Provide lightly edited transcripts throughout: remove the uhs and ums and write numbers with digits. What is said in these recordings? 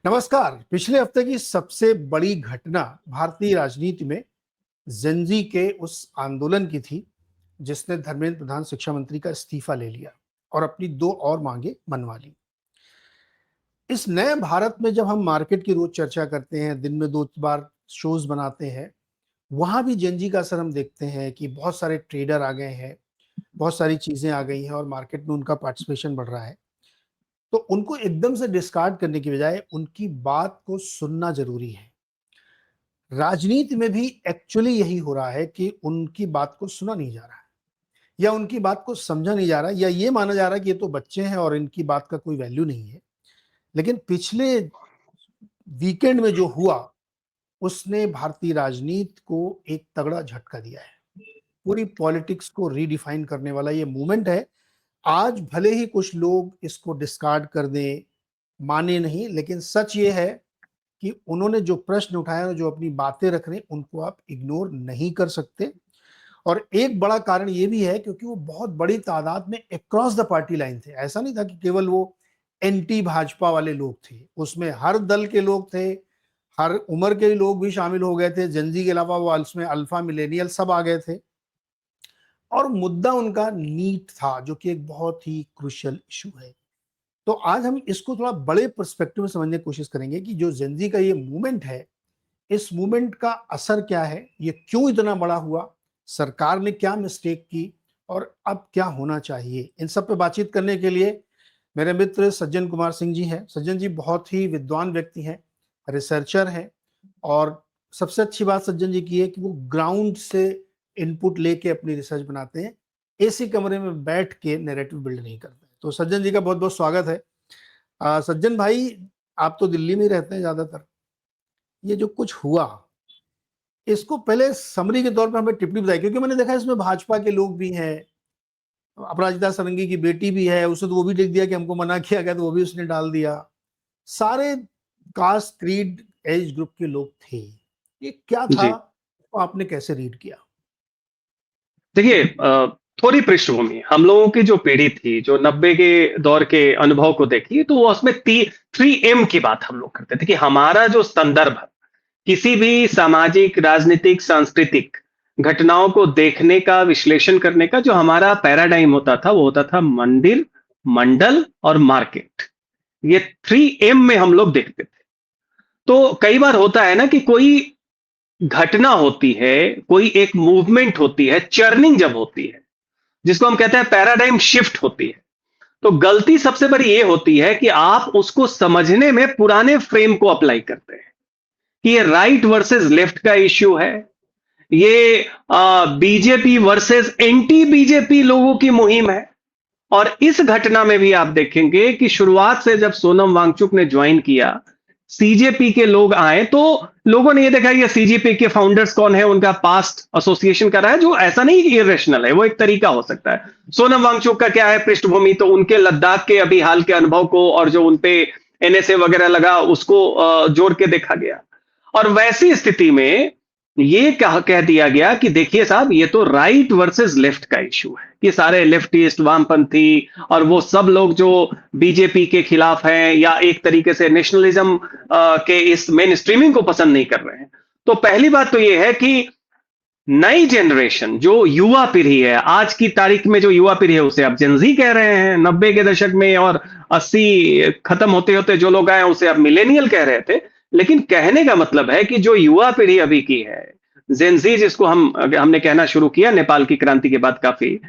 नमस्कार। पिछले हफ्ते की सबसे बड़ी घटना भारतीय राजनीति में जेनजी के उस आंदोलन की थी जिसने धर्मेंद्र प्रधान शिक्षा मंत्री का इस्तीफा ले लिया और अपनी दो और मांगे मनवा ली। इस नए भारत में जब हम मार्केट की रोज चर्चा करते हैं, दिन में दो बार शोज बनाते हैं, वहां भी जेनजी का असर हम देखते हैं कि बहुत सारे ट्रेडर आ गए हैं, बहुत सारी चीजें आ गई हैं और मार्केट में उनका पार्टिसिपेशन बढ़ रहा है। तो उनको एकदम से डिस्कार्ड करने की बजाय उनकी बात को सुनना जरूरी है। राजनीति में भी एक्चुअली यही हो रहा है कि उनकी बात को सुना नहीं जा रहा है या उनकी बात को समझा नहीं जा रहा है या ये माना जा रहा है कि ये तो बच्चे हैं और इनकी बात का कोई वैल्यू नहीं है। लेकिन पिछले वीकेंड में जो हुआ उसने भारतीय राजनीति को एक तगड़ा झटका दिया है। पूरी पॉलिटिक्स को रीडिफाइन करने वाला ये मूवमेंट है। आज भले ही कुछ लोग इसको डिस्कार्ड कर दें, माने नहीं, लेकिन सच ये है कि उन्होंने जो प्रश्न उठाए, जो अपनी बातें रख रहे हैं, उनको आप इग्नोर नहीं कर सकते। और एक बड़ा कारण ये भी है क्योंकि वो बहुत बड़ी तादाद में अक्रॉस द पार्टी लाइन थे। ऐसा नहीं था कि केवल वो एंटी भाजपा वाले लोग थे, उसमें हर दल के लोग थे, हर उम्र के लोग भी शामिल हो गए थे। जेनजी के अलावा वो उसमें अल्फा मिलेनियल सब आ गए थे। और मुद्दा उनका नीट था जो कि एक बहुत ही क्रुशियल इशू है। तो आज हम इसको थोड़ा बड़े पर्सपेक्टिव में समझने की कोशिश करेंगे कि जो जेनजी का ये मूवमेंट है, इस मूवमेंट का असर क्या है, ये क्यों इतना बड़ा हुआ, सरकार ने क्या मिस्टेक की और अब क्या होना चाहिए। इन सब पे बातचीत करने के लिए मेरे मित्र सज्जन कुमार सिंह जी हैं। सज्जन जी बहुत ही विद्वान व्यक्ति हैं, रिसर्चर हैं और सबसे अच्छी बात सज्जन जी की है कि वो ग्राउंड से इनपुट लेके अपनी रिसर्च बनाते हैं, एसी कमरे में बैठ के नैरेटिव बिल्ड नहीं करते। तो सज्जन जी का बहुत बहुत स्वागत है। सज्जन भाई, आप तो दिल्ली में ही रहते हैं ज्यादातर। ये जो कुछ हुआ, इसको पहले समरी के तौर पर हमें टिप्पणी बताई, क्योंकि मैंने देखा इसमें भाजपा के लोग भी हैं, अपराजिता सारंगी की बेटी भी है, उसने तो वो भी लिख दिया कि हमको मना किया गया, तो वो भी उसने डाल दिया। सारे कास्ट, क्रीड, एज ग्रुप के लोग थे। ये क्या था, जी। तो आपने कैसे रीड किया? देखिए, थोड़ी पृष्ठभूमि हम लोगों की जो पीढ़ी थी, जो 90 के दौर के अनुभव को देखिए, तो वो उसमें 3M की बात हम लोग करते थे कि हमारा जो संदर्भ है, किसी भी सामाजिक, राजनीतिक, सांस्कृतिक घटनाओं को देखने का, विश्लेषण करने का जो हमारा पैराडाइम होता था, वो होता था मंदिर, मंडल और मार्केट। ये 3M में हम लोग देखते थे। तो कई बार होता है ना कि कोई घटना होती है, कोई एक मूवमेंट होती है, चर्निंग जब होती है, जिसको हम कहते हैं पैराडाइम शिफ्ट होती है, तो गलती सबसे बड़ी ये होती है कि आप उसको समझने में पुराने फ्रेम को अप्लाई करते हैं कि ये राइट वर्सेस लेफ्ट का इश्यू है, ये बीजेपी वर्सेस एंटी बीजेपी लोगों की मुहिम है। और इस घटना में भी आप देखेंगे कि शुरुआत से जब सोनम वांगचुक ने ज्वाइन किया, सीजेपी के लोग आए, तो लोगों ने ये देखा कि सीजेपी के फाउंडर्स कौन है, उनका पास्ट एसोसिएशन कर रहा है, जो ऐसा नहीं कि इरेशनल है, वो एक तरीका हो सकता है। सोनम वांगचुक का क्या है पृष्ठभूमि, तो उनके लद्दाख के अभी हाल के अनुभव को और जो उनपे एनएसए वगैरह लगा उसको जोड़ के देखा गया। और वैसी स्थिति में ये कह दिया गया कि देखिए साहब, ये तो राइट वर्सेस लेफ्ट का इश्यू है कि सारे लेफ्टिस्ट, वामपंथी और वो सब लोग जो बीजेपी के खिलाफ हैं या एक तरीके से नेशनलिज्म के इस मेन स्ट्रीमिंग को पसंद नहीं कर रहे हैं। तो पहली बात तो ये है कि नई जनरेशन जो युवा पीढ़ी है, आज की तारीख में जो युवा पीढ़ी है, उसे आप जेनजी कह रहे हैं। 90 के दशक में और 80 खत्म होते होते जो लोग आए उसे आप मिलेनियल कह रहे थे। लेकिन कहने का मतलब है कि जो युवा पीढ़ी अभी की है, जेनजी जिसको हमने कहना शुरू किया नेपाल की क्रांति के बाद काफी,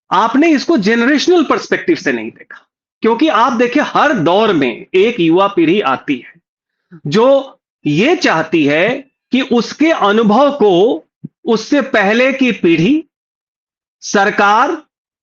आपने इसको जनरेशनल पर्सपेक्टिव से नहीं देखा। क्योंकि आप देखिए, हर दौर में एक युवा पीढ़ी आती है जो ये चाहती है कि उसके अनुभव को उससे पहले की पीढ़ी, सरकार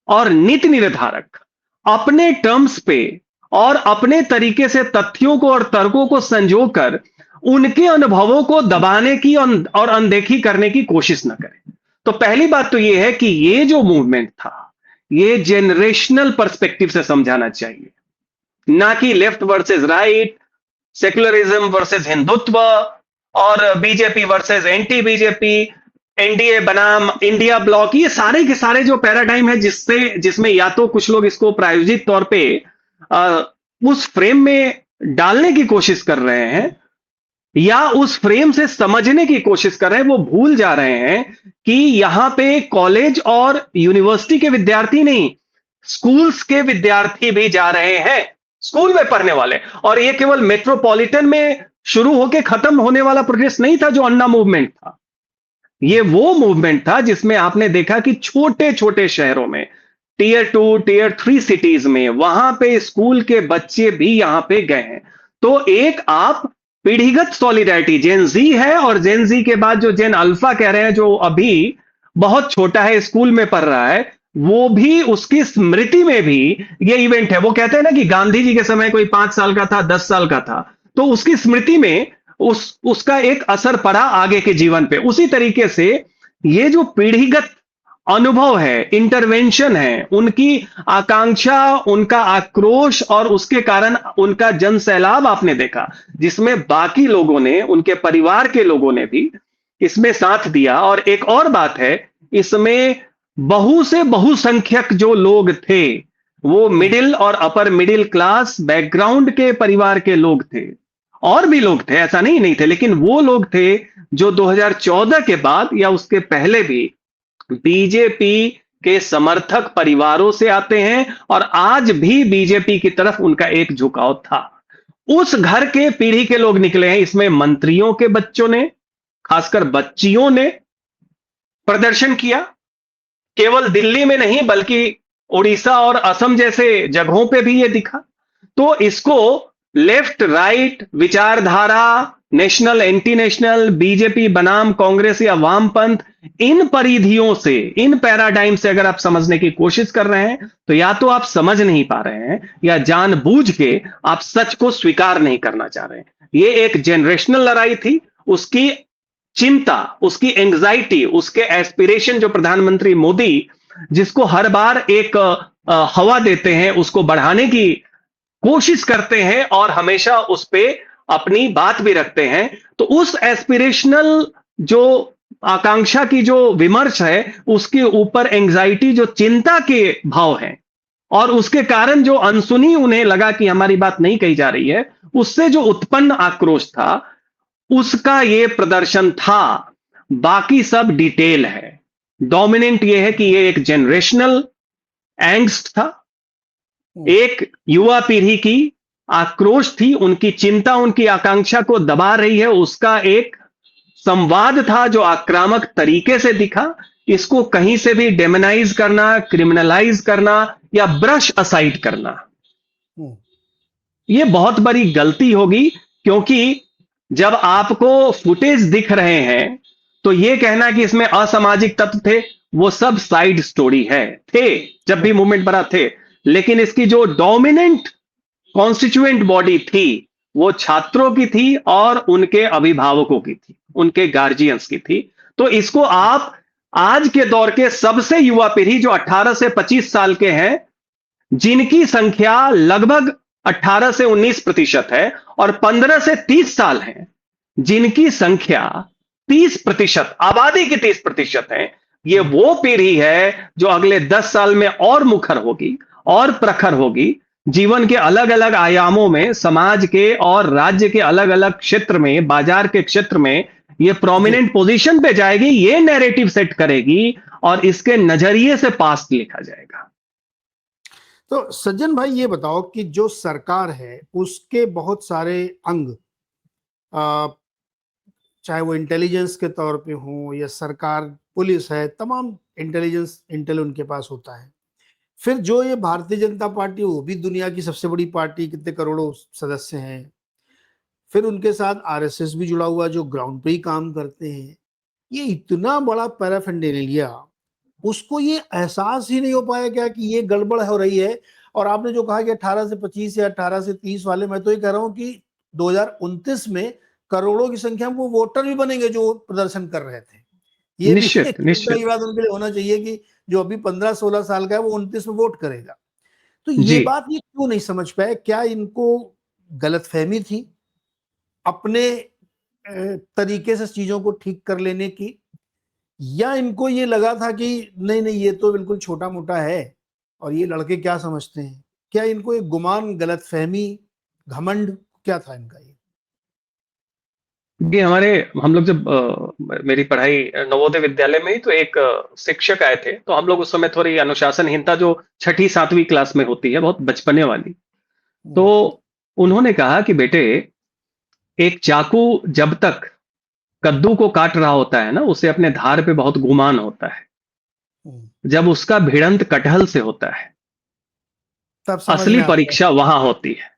और नीति निर्धारक अपने टर्म्स पे और अपने तरीके से तथ्यों को और तर्कों को संजोकर उनके अनुभवों को दबाने की और अनदेखी करने की कोशिश न करें। तो पहली बात तो यह है कि ये जो मूवमेंट था, ये जेनरेशनल पर्सपेक्टिव से समझाना चाहिए, ना कि left versus right, secularism versus Hindutva और BJP versus anti BJP, NDA बनाम इंडिया ब्लॉक। ये सारे के सारे जो पैराडाइम है जिसमें या तो कुछ लोग इसको प्रायोजित तौर पे आ, उस फ्रेम में डालने की कोशिश कर रहे हैं या उस फ्रेम से समझने की कोशिश कर रहे हैं, वो भूल जा रहे हैं कि यहां पे कॉलेज और यूनिवर्सिटी के विद्यार्थी नहीं, स्कूल्स के विद्यार्थी भी जा रहे हैं, स्कूल में पढ़ने वाले। और ये केवल मेट्रोपॉलिटन में शुरू होकर खत्म होने वाला प्रोजेक्ट नहीं था जो अन्ना मूवमेंट था। ये वो मूवमेंट था जिसमें आपने देखा कि छोटे छोटे शहरों में, टीयर 2 टीयर 3 सिटीज में, वहां पे स्कूल के बच्चे भी यहां पे गए हैं। तो एक आप पीढ़ीगत सॉलिडारिटी, जेन जी है और जेन जी के बाद जो जेन अल्फा कह रहे हैं, जो अभी बहुत छोटा है, स्कूल में पढ़ रहा है, वो भी उसकी स्मृति में भी ये इवेंट है। वो कहते हैं ना कि गांधी जी के समय कोई 5 साल का था, 10 साल का था, तो उसकी स्मृति में उसका एक असर पड़ा आगे के जीवन पे। उसी तरीके से ये जो पीढ़ीगत अनुभव है, इंटरवेंशन है, उनकी आकांक्षा, उनका आक्रोश और उसके कारण उनका जन सैलाब आपने देखा, जिसमें बाकी लोगों ने, उनके परिवार के लोगों ने भी इसमें साथ दिया। और एक और बात है, इसमें बहु से बहुसंख्यक जो लोग थे, वो मिडिल और अपर मिडिल क्लास बैकग्राउंड के परिवार के लोग थे। और भी लोग थे, ऐसा नहीं थे, लेकिन वो लोग थे जो 2014 के बाद या उसके पहले भी बीजेपी के समर्थक परिवारों से आते हैं और आज भी बीजेपी की तरफ उनका एक झुकाव था। उस घर के पीढ़ी के लोग निकले हैं। इसमें मंत्रियों के बच्चों ने, खासकर बच्चियों ने प्रदर्शन किया। केवल दिल्ली में नहीं बल्कि उड़ीसा और असम जैसे जगहों पे भी ये दिखा। तो इसको लेफ्ट राइट विचारधारा, नेशनल एंटी नेशनल, बीजेपी बनाम कांग्रेस या वामपंथ, इन परिधियों से, इन पैराडाइम से अगर आप समझने की कोशिश कर रहे हैं, तो या तो आप समझ नहीं पा रहे हैं या जानबूझ के आप सच को स्वीकार नहीं करना चाह रहे हैं। ये एक जनरेशनल लड़ाई थी। उसकी चिंता, उसकी एंग्जाइटी, उसके एस्पिरेशन जो प्रधानमंत्री मोदी जिसको हर बार एक हवा देते हैं, उसको बढ़ाने की कोशिश करते हैं और हमेशा उस पे अपनी बात भी रखते हैं। तो उस एस्पिरेशनल जो आकांक्षा की जो विमर्श है, उसके ऊपर एंग्जाइटी, जो चिंता के भाव हैं और उसके कारण जो अनसुनी उन्हें लगा कि हमारी बात नहीं कही जा रही है, उससे जो उत्पन्न आक्रोश था, उसका ये प्रदर्शन था। बाकी सब डिटेल है। डोमिनेंट ये है कि ये एक जनरेशनल एंग्स्ट था, एक युवा पीढ़ी की आक्रोश थी, उनकी चिंता, उनकी आकांक्षा को दबा रही है, उसका एक संवाद था जो आक्रामक तरीके से दिखा। इसको कहीं से भी डेमोनाइज करना, क्रिमिनलाइज करना या ब्रश असाइड करना, ये बहुत बड़ी गलती होगी। क्योंकि जब आपको फुटेज दिख रहे हैं, तो ये कहना कि इसमें असामाजिक तत्व थे, वो सब साइड स्टोरी है। थे, जब भी मूवमेंट बना थे, लेकिन इसकी जो डोमिनेंट कॉन्स्टिट्यूएंट बॉडी थी, वो छात्रों की थी और उनके अभिभावकों की थी, उनके गार्जियंस की थी। तो इसको आप आज के दौर के सबसे युवा पीढ़ी जो 18 से 25 साल के हैं, जिनकी संख्या लगभग 18 से 19% है, और 15 से 30 साल हैं, जिनकी संख्या 30%, आबादी की 30% है। ये वो पीढ़ी है जो अगले 10 साल में और मुखर होगी और प्रखर होगी, जीवन के अलग अलग आयामों में, समाज के और राज्य के अलग अलग क्षेत्र में, बाजार के क्षेत्र में ये प्रोमिनेंट पोजीशन पे जाएगी, ये नैरेटिव सेट करेगी और इसके नजरिए से पास्ट लिखा जाएगा। तो सज्जन भाई, ये बताओ कि जो सरकार है उसके बहुत सारे अंग, चाहे वो इंटेलिजेंस के तौर पे हो या सरकार, पुलिस है, तमाम इंटेल उनके पास होता है। फिर जो ये भारतीय जनता पार्टी, वो भी दुनिया की सबसे बड़ी पार्टी, कितने करोड़ों सदस्य हैं। फिर उनके साथ आरएसएस भी जुड़ा हुआ, जो ग्राउंड पे ही काम करते हैं। ये इतना बड़ा पैराफेंडेलिया, उसको ये एहसास ही नहीं हो पाया क्या कि ये गड़बड़ हो रही है। और आपने जो कहा कि 18 से 25 या 18 से 30 वाले, मैं तो ये कह रहा हूं कि 2029 में करोड़ों की संख्या में वो वोटर भी बनेंगे जो प्रदर्शन कर रहे थे। ये भी एक निश्चित चिंता की निश्चित। बात उनके लिए होना चाहिए कि जो अभी 15-16 साल का है, वो 29 में वोट करेगा। तो ये जी। बात ये क्यों नहीं समझ पाए? क्या इनको गलतफहमी थी अपने तरीके से चीजों को ठीक कर लेने की, या इनको ये लगा था कि नहीं नहीं, ये तो बिल्कुल छोटा मोटा है और ये लड़के क्या समझते हैं? क्या इनको एक गुमान, गलतफहमी, घमंड क्या था इनका ये? ये हमारे हम लोग जब मेरी पढ़ाई नवोदय विद्यालय में ही, तो एक शिक्षक आए थे, तो हम लोग उस समय थोड़ी अनुशासनहीनता जो छठी सातवीं क्लास में होती है, बहुत बचपने वाली। तो हम्म, उन्होंने कहा कि बेटे, एक चाकू जब तक कद्दू को काट रहा होता है ना, उसे अपने धार पे बहुत गुमान होता है। हम्म, जब उसका भिड़ंत कटहल से होता है, तब समझ असली में आता परीक्षा वहां होती है।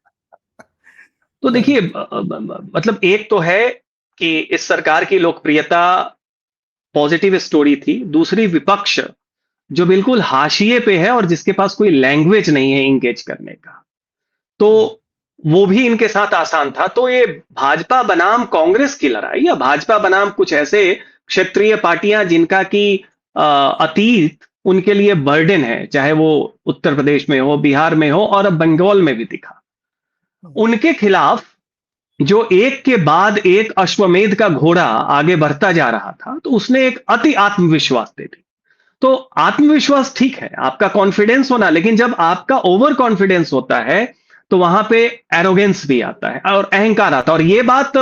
तो है। देखिए, मतलब एक तो है कि इस सरकार की लोकप्रियता पॉजिटिव स्टोरी थी, दूसरी विपक्ष जो बिल्कुल हाशिए पे है और जिसके पास कोई लैंग्वेज नहीं है इंगेज करने का, तो हम्म, वो भी इनके साथ आसान था। तो ये भाजपा बनाम कांग्रेस की लड़ाई, या भाजपा बनाम कुछ ऐसे क्षेत्रीय पार्टियां जिनका की अतीत उनके लिए बर्डन है, चाहे वो उत्तर प्रदेश में हो, बिहार में हो, और अब बंगाल में भी दिखा, हम्म, उनके खिलाफ जो एक के बाद एक अश्वमेध का घोड़ा आगे बढ़ता जा रहा था, तो उसने एक अति आत्मविश्वास दे दी। तो आत्मविश्वास ठीक है, आपका कॉन्फिडेंस होना, लेकिन जब आपका ओवर कॉन्फिडेंस होता है, तो वहां पे एरोगेंस भी आता है और अहंकार आता है। और ये बात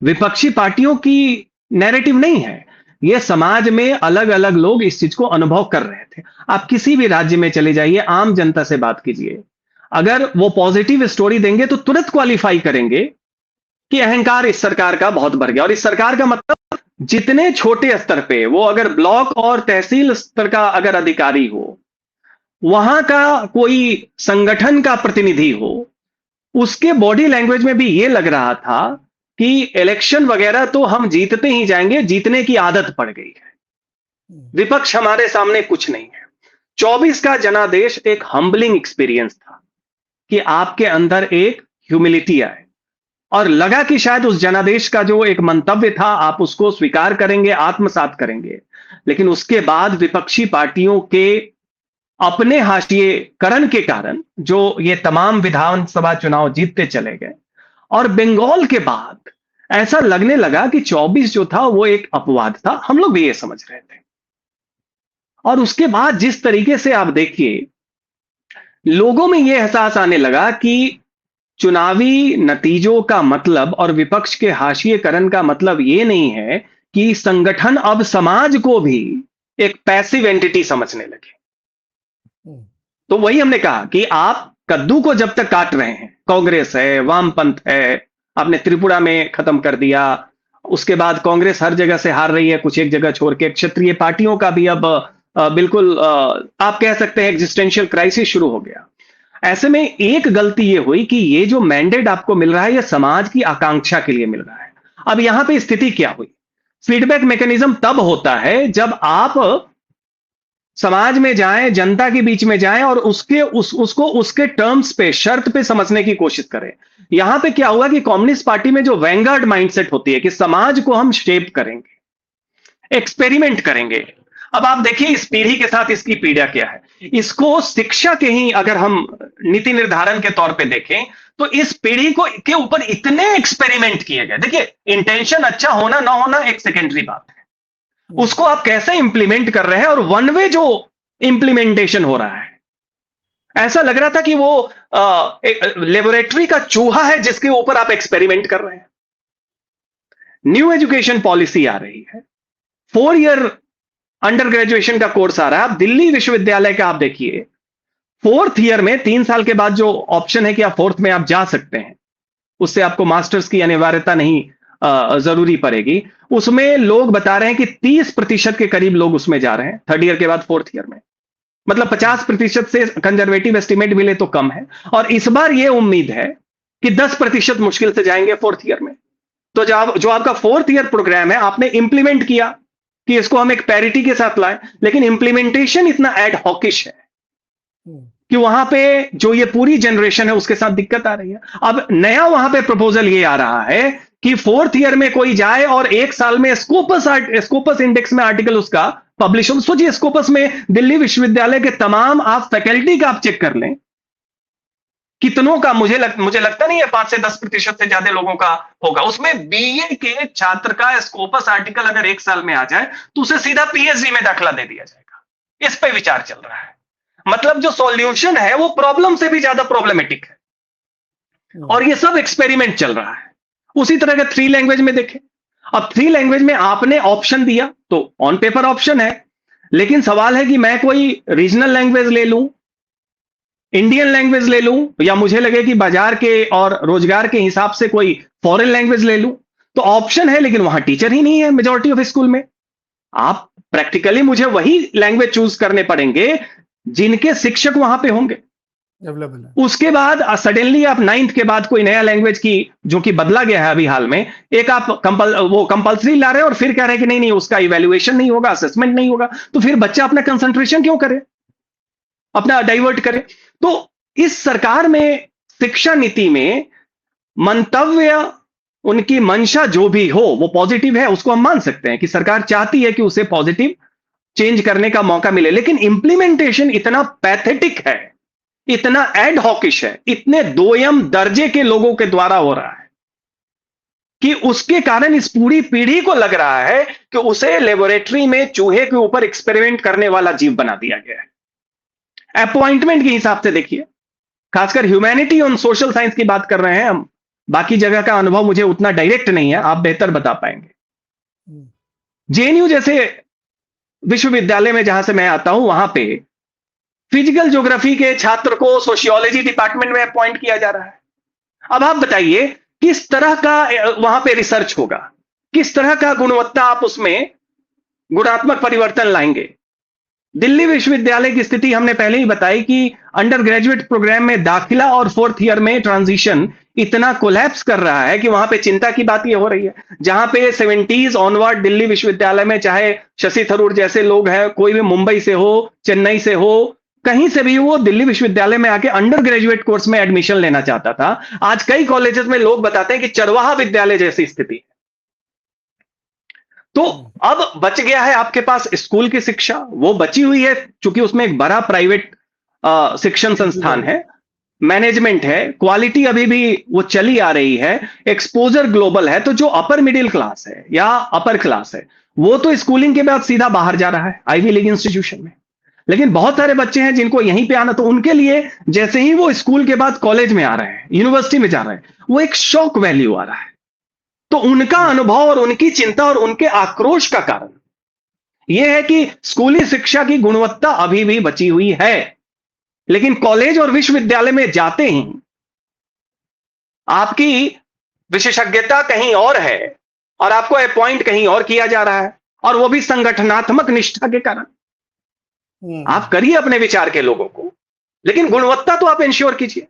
विपक्षी पार्टियों की नैरेटिव नहीं है, ये समाज में अलग अलग लोग इस चीज को अनुभव कर रहे थे। आप किसी भी राज्य में चले जाइए, आम जनता से बात कीजिए, अगर वो पॉजिटिव स्टोरी देंगे तो तुरंत क्वालिफाई करेंगे कि अहंकार इस सरकार का बहुत बढ़ गया। और इस सरकार का मतलब, जितने छोटे स्तर पे वो अगर ब्लॉक और तहसील स्तर का अगर अधिकारी हो, वहां का कोई संगठन का प्रतिनिधि हो, उसके बॉडी लैंग्वेज में भी ये लग रहा था कि इलेक्शन वगैरह तो हम जीतते ही जाएंगे, जीतने की आदत पड़ गई है, हम्म, विपक्ष हमारे सामने कुछ नहीं है। 24 का जनादेश एक हम्बलिंग एक्सपीरियंस था कि आपके अंदर एक ह्यूमिलिटी आए, और लगा कि शायद उस जनादेश का जो एक मंतव्य था आप उसको स्वीकार करेंगे, आत्मसात करेंगे। लेकिन उसके बाद विपक्षी पार्टियों के अपने हाशिएकरण के कारण जो ये तमाम विधानसभा चुनाव जीतते चले गए, और बंगाल के बाद ऐसा लगने लगा कि 24 जो था वो एक अपवाद था, हम लोग भी ये समझ रहे थे। और उसके बाद जिस तरीके से आप देखिए, लोगों में ये एहसास आने लगा कि चुनावी नतीजों का मतलब और विपक्ष के हाशिएकरण का मतलब ये नहीं है कि संगठन अब समाज को भी एक पैसिव एंटिटी समझने लगे। हम्म, तो वही हमने कहा कि आप कद्दू को जब तक काट रहे हैं, कांग्रेस है, वामपंथ है, आपने त्रिपुरा में खत्म कर दिया, उसके बाद कांग्रेस हर जगह से हार रही है, कुछ एक जगह छोड़ के, क्षेत्रीय पार्टियों का भी अब बिल्कुल आप कह सकते हैं एग्जिस्टेंशियल क्राइसिस शुरू हो गया। ऐसे में एक गलती ये हुई कि ये जो मैंडेट आपको मिल रहा है, ये समाज की आकांक्षा के लिए मिल रहा है। अब यहां पे स्थिति क्या हुई? फीडबैक मैकेनिज्म तब होता है जब आप समाज में जाएं, जनता के बीच में जाएं और उसको उसके टर्म्स पे, शर्त पे समझने की कोशिश करें। यहां पे क्या हुआ कि कम्युनिस्ट पार्टी में जो वैंगार्ड माइंडसेट होती है कि समाज को हम शेप करेंगे, एक्सपेरिमेंट करेंगे। अब आप देखिए इस पीढ़ी के साथ इसकी पीड़ा क्या है। इसको शिक्षा के ही अगर हम नीति निर्धारण के तौर पे देखें, तो इस पीढ़ी को के ऊपर इतने एक्सपेरिमेंट किए गए। देखिए, इंटेंशन अच्छा होना ना होना एक सेकेंडरी बात है, हम्म, उसको आप कैसे इंप्लीमेंट कर रहे हैं, और वन वे जो इंप्लीमेंटेशन हो रहा है, ऐसा लग रहा था कि वो एक लेबोरेटरी का चूहा है जिसके ऊपर आप एक्सपेरिमेंट कर रहे हैं। न्यू एजुकेशन पॉलिसी आ रही है, 4 ईयर अंडर ग्रेजुएशन का कोर्स आ रहा है। आप दिल्ली विश्वविद्यालय का आप देखिए, 4th ईयर में 3 साल के बाद जो ऑप्शन है कि आप 4th में आप जा सकते हैं, उससे आपको मास्टर्स की अनिवार्यता नहीं जरूरी पड़ेगी। उसमें लोग बता रहे हैं कि 30% के करीब लोग उसमें जा रहे हैं 3rd ईयर के बाद 4th ईयर में। मतलब हम्म, 50% से कंजर्वेटिव एस्टिमेट मिले तो कम है, और इस बार यह उम्मीद है कि 10% मुश्किल से जाएंगे 4th ईयर में। तो जो आपका 4th ईयर प्रोग्राम है, आपने इंप्लीमेंट किया कि इसको हम एक पैरिटी के साथ लाएं, लेकिन इंप्लीमेंटेशन इतना एड हॉकिश है हम्म, कि वहां पे जो ये पूरी जनरेशन है उसके साथ दिक्कत आ रही है। अब नया वहां पे प्रपोजल ये आ रहा है कि 4th ईयर में कोई जाए और 1 साल में स्कोपस इंडेक्स में आर्टिकल उसका पब्लिश हो। सोचिए, स्कोपस में दिल्ली विश्वविद्यालय के तमाम आप फैकल्टी का आप चेक कर लें, कितनों का मुझे लगता नहीं है 5 से 10% से ज्यादा लोगों का होगा। उसमें बीए के छात्र का स्कोपस आर्टिकल अगर 1 साल में आ जाए, तो उसे सीधा पीएचडी में दाखिला दे दिया जाएगा। इस पे विचार चल रहा है। मतलब जो सॉल्यूशन है वो प्रॉब्लम से भी ज्यादा प्रॉब्लमेटिक है। और ये सब एक्सपेरिमेंट चल रहा है। उसी तरह का थ्री लैंग्वेज में देखें। अब थ्री लैंग्वेज में आपने ऑप्शन दिया तो ऑन पेपर ऑप्शन है, लेकिन सवाल है कि मैं कोई रीजनल लैंग्वेज ले लूं, इंडियन लैंग्वेज ले लूं, या मुझे लगे कि बाजार के और रोजगार के हिसाब से कोई फॉरेन लैंग्वेज ले लूं। तो ऑप्शन है, लेकिन वहां टीचर ही नहीं है मेजॉरिटी ऑफ स्कूल में। आप प्रैक्टिकली मुझे वही लैंग्वेज चूज करने पड़ेंगे जिनके शिक्षक वहां पे होंगे। अवेलेबल है। उसके बाद सडनली आप नाइन्थ के बाद कोई नया लैंग्वेज की, जो कि बदला गया है अभी हाल में, एक आप वो कंपलसरी ला रहे हैं और फिर कह रहे हैं कि नहीं नहीं उसका इवैल्यूएशन नहीं होगा, असेसमेंट नहीं होगा। तो फिर बच्चा अपना कंसंट्रेशन क्यों करे, अपना डाइवर्ट करे। तो इस सरकार में शिक्षा नीति में मंतव्य, उनकी मंशा जो भी हो वो पॉजिटिव है, उसको हम मान सकते हैं कि सरकार चाहती है कि उसे पॉजिटिव चेंज करने का मौका मिले, लेकिन इंप्लीमेंटेशन इतना पैथेटिक है, इतना एड हॉकिश है, इतने दोयम दर्जे के लोगों के द्वारा हो रहा है कि उसके कारण इस पूरी पीढ़ी को लग रहा है कि उसे लेबोरेटरी में चूहे के ऊपर एक्सपेरिमेंट करने वाला जीव बना दिया गया है। अपॉइंटमेंट के हिसाब से देखिए, खासकर ह्यूमैनिटी और सोशल साइंस की बात कर रहे हैं हम, बाकी जगह का अनुभव मुझे उतना डायरेक्ट नहीं है, आप बेहतर बता पाएंगे। जेएनयू जैसे विश्वविद्यालय में जहां से मैं आता हूं, वहां पे फिजिकल ज्योग्राफी के छात्र को सोशियोलॉजी डिपार्टमेंट में अपॉइंट किया जा रहा है। अब आप बताइए किस तरह का वहां पे रिसर्च होगा, किस तरह का गुणवत्ता आप उसमें गुणात्मक परिवर्तन लाएंगे। दिल्ली विश्वविद्यालय की स्थिति हमने पहले ही बताई कि अंडर ग्रेजुएट प्रोग्राम में दाखिला और फोर्थ ईयर में ट्रांजिशन इतना कोलैप्स कर रहा है कि वहां पे चिंता की बात यह हो रही है। जहां पे 70s ऑनवर्ड दिल्ली विश्वविद्यालय में चाहे शशि थरूर जैसे लोग हैं, कोई भी मुंबई से हो, चेन्नई से हो, कहीं से भी वो दिल्ली विश्वविद्यालय में आके अंडर ग्रेजुएट कोर्स में एडमिशन लेना चाहता था, आज कई कॉलेजेस में लोग बताते हैं कि चरवाहा विद्यालय जैसी स्थिति है। तो अब बच गया है आपके पास स्कूल की शिक्षा, वो बची हुई है चूंकि उसमें एक बड़ा प्राइवेट शिक्षण संस्थान है, मैनेजमेंट है, क्वालिटी अभी भी वो चली आ रही है, एक्सपोजर ग्लोबल है। तो जो अपर मिडिल क्लास है या अपर क्लास है, वो तो स्कूलिंग के बाद सीधा बाहर जा रहा है आईवी लीग इंस्टीट्यूशन में। लेकिन बहुत सारे बच्चे हैं जिनको यहीं पे आना, तो उनके लिए जैसे ही वो स्कूल के बाद कॉलेज में आ रहे हैं, यूनिवर्सिटी में जा रहे हैं, वो एक शॉक वैल्यू आ रहा है। तो उनका अनुभव और उनकी चिंता और उनके आक्रोश का कारण यह है कि स्कूली शिक्षा की गुणवत्ता अभी भी बची हुई है, लेकिन कॉलेज और विश्वविद्यालय में जाते ही आपकी विशेषज्ञता कहीं और है और आपको अपॉइंट कहीं और किया जा रहा है, और वो भी संगठनात्मक निष्ठा के कारण। आप करिए अपने विचार के लोगों को, लेकिन गुणवत्ता तो आप इंश्योर कीजिए।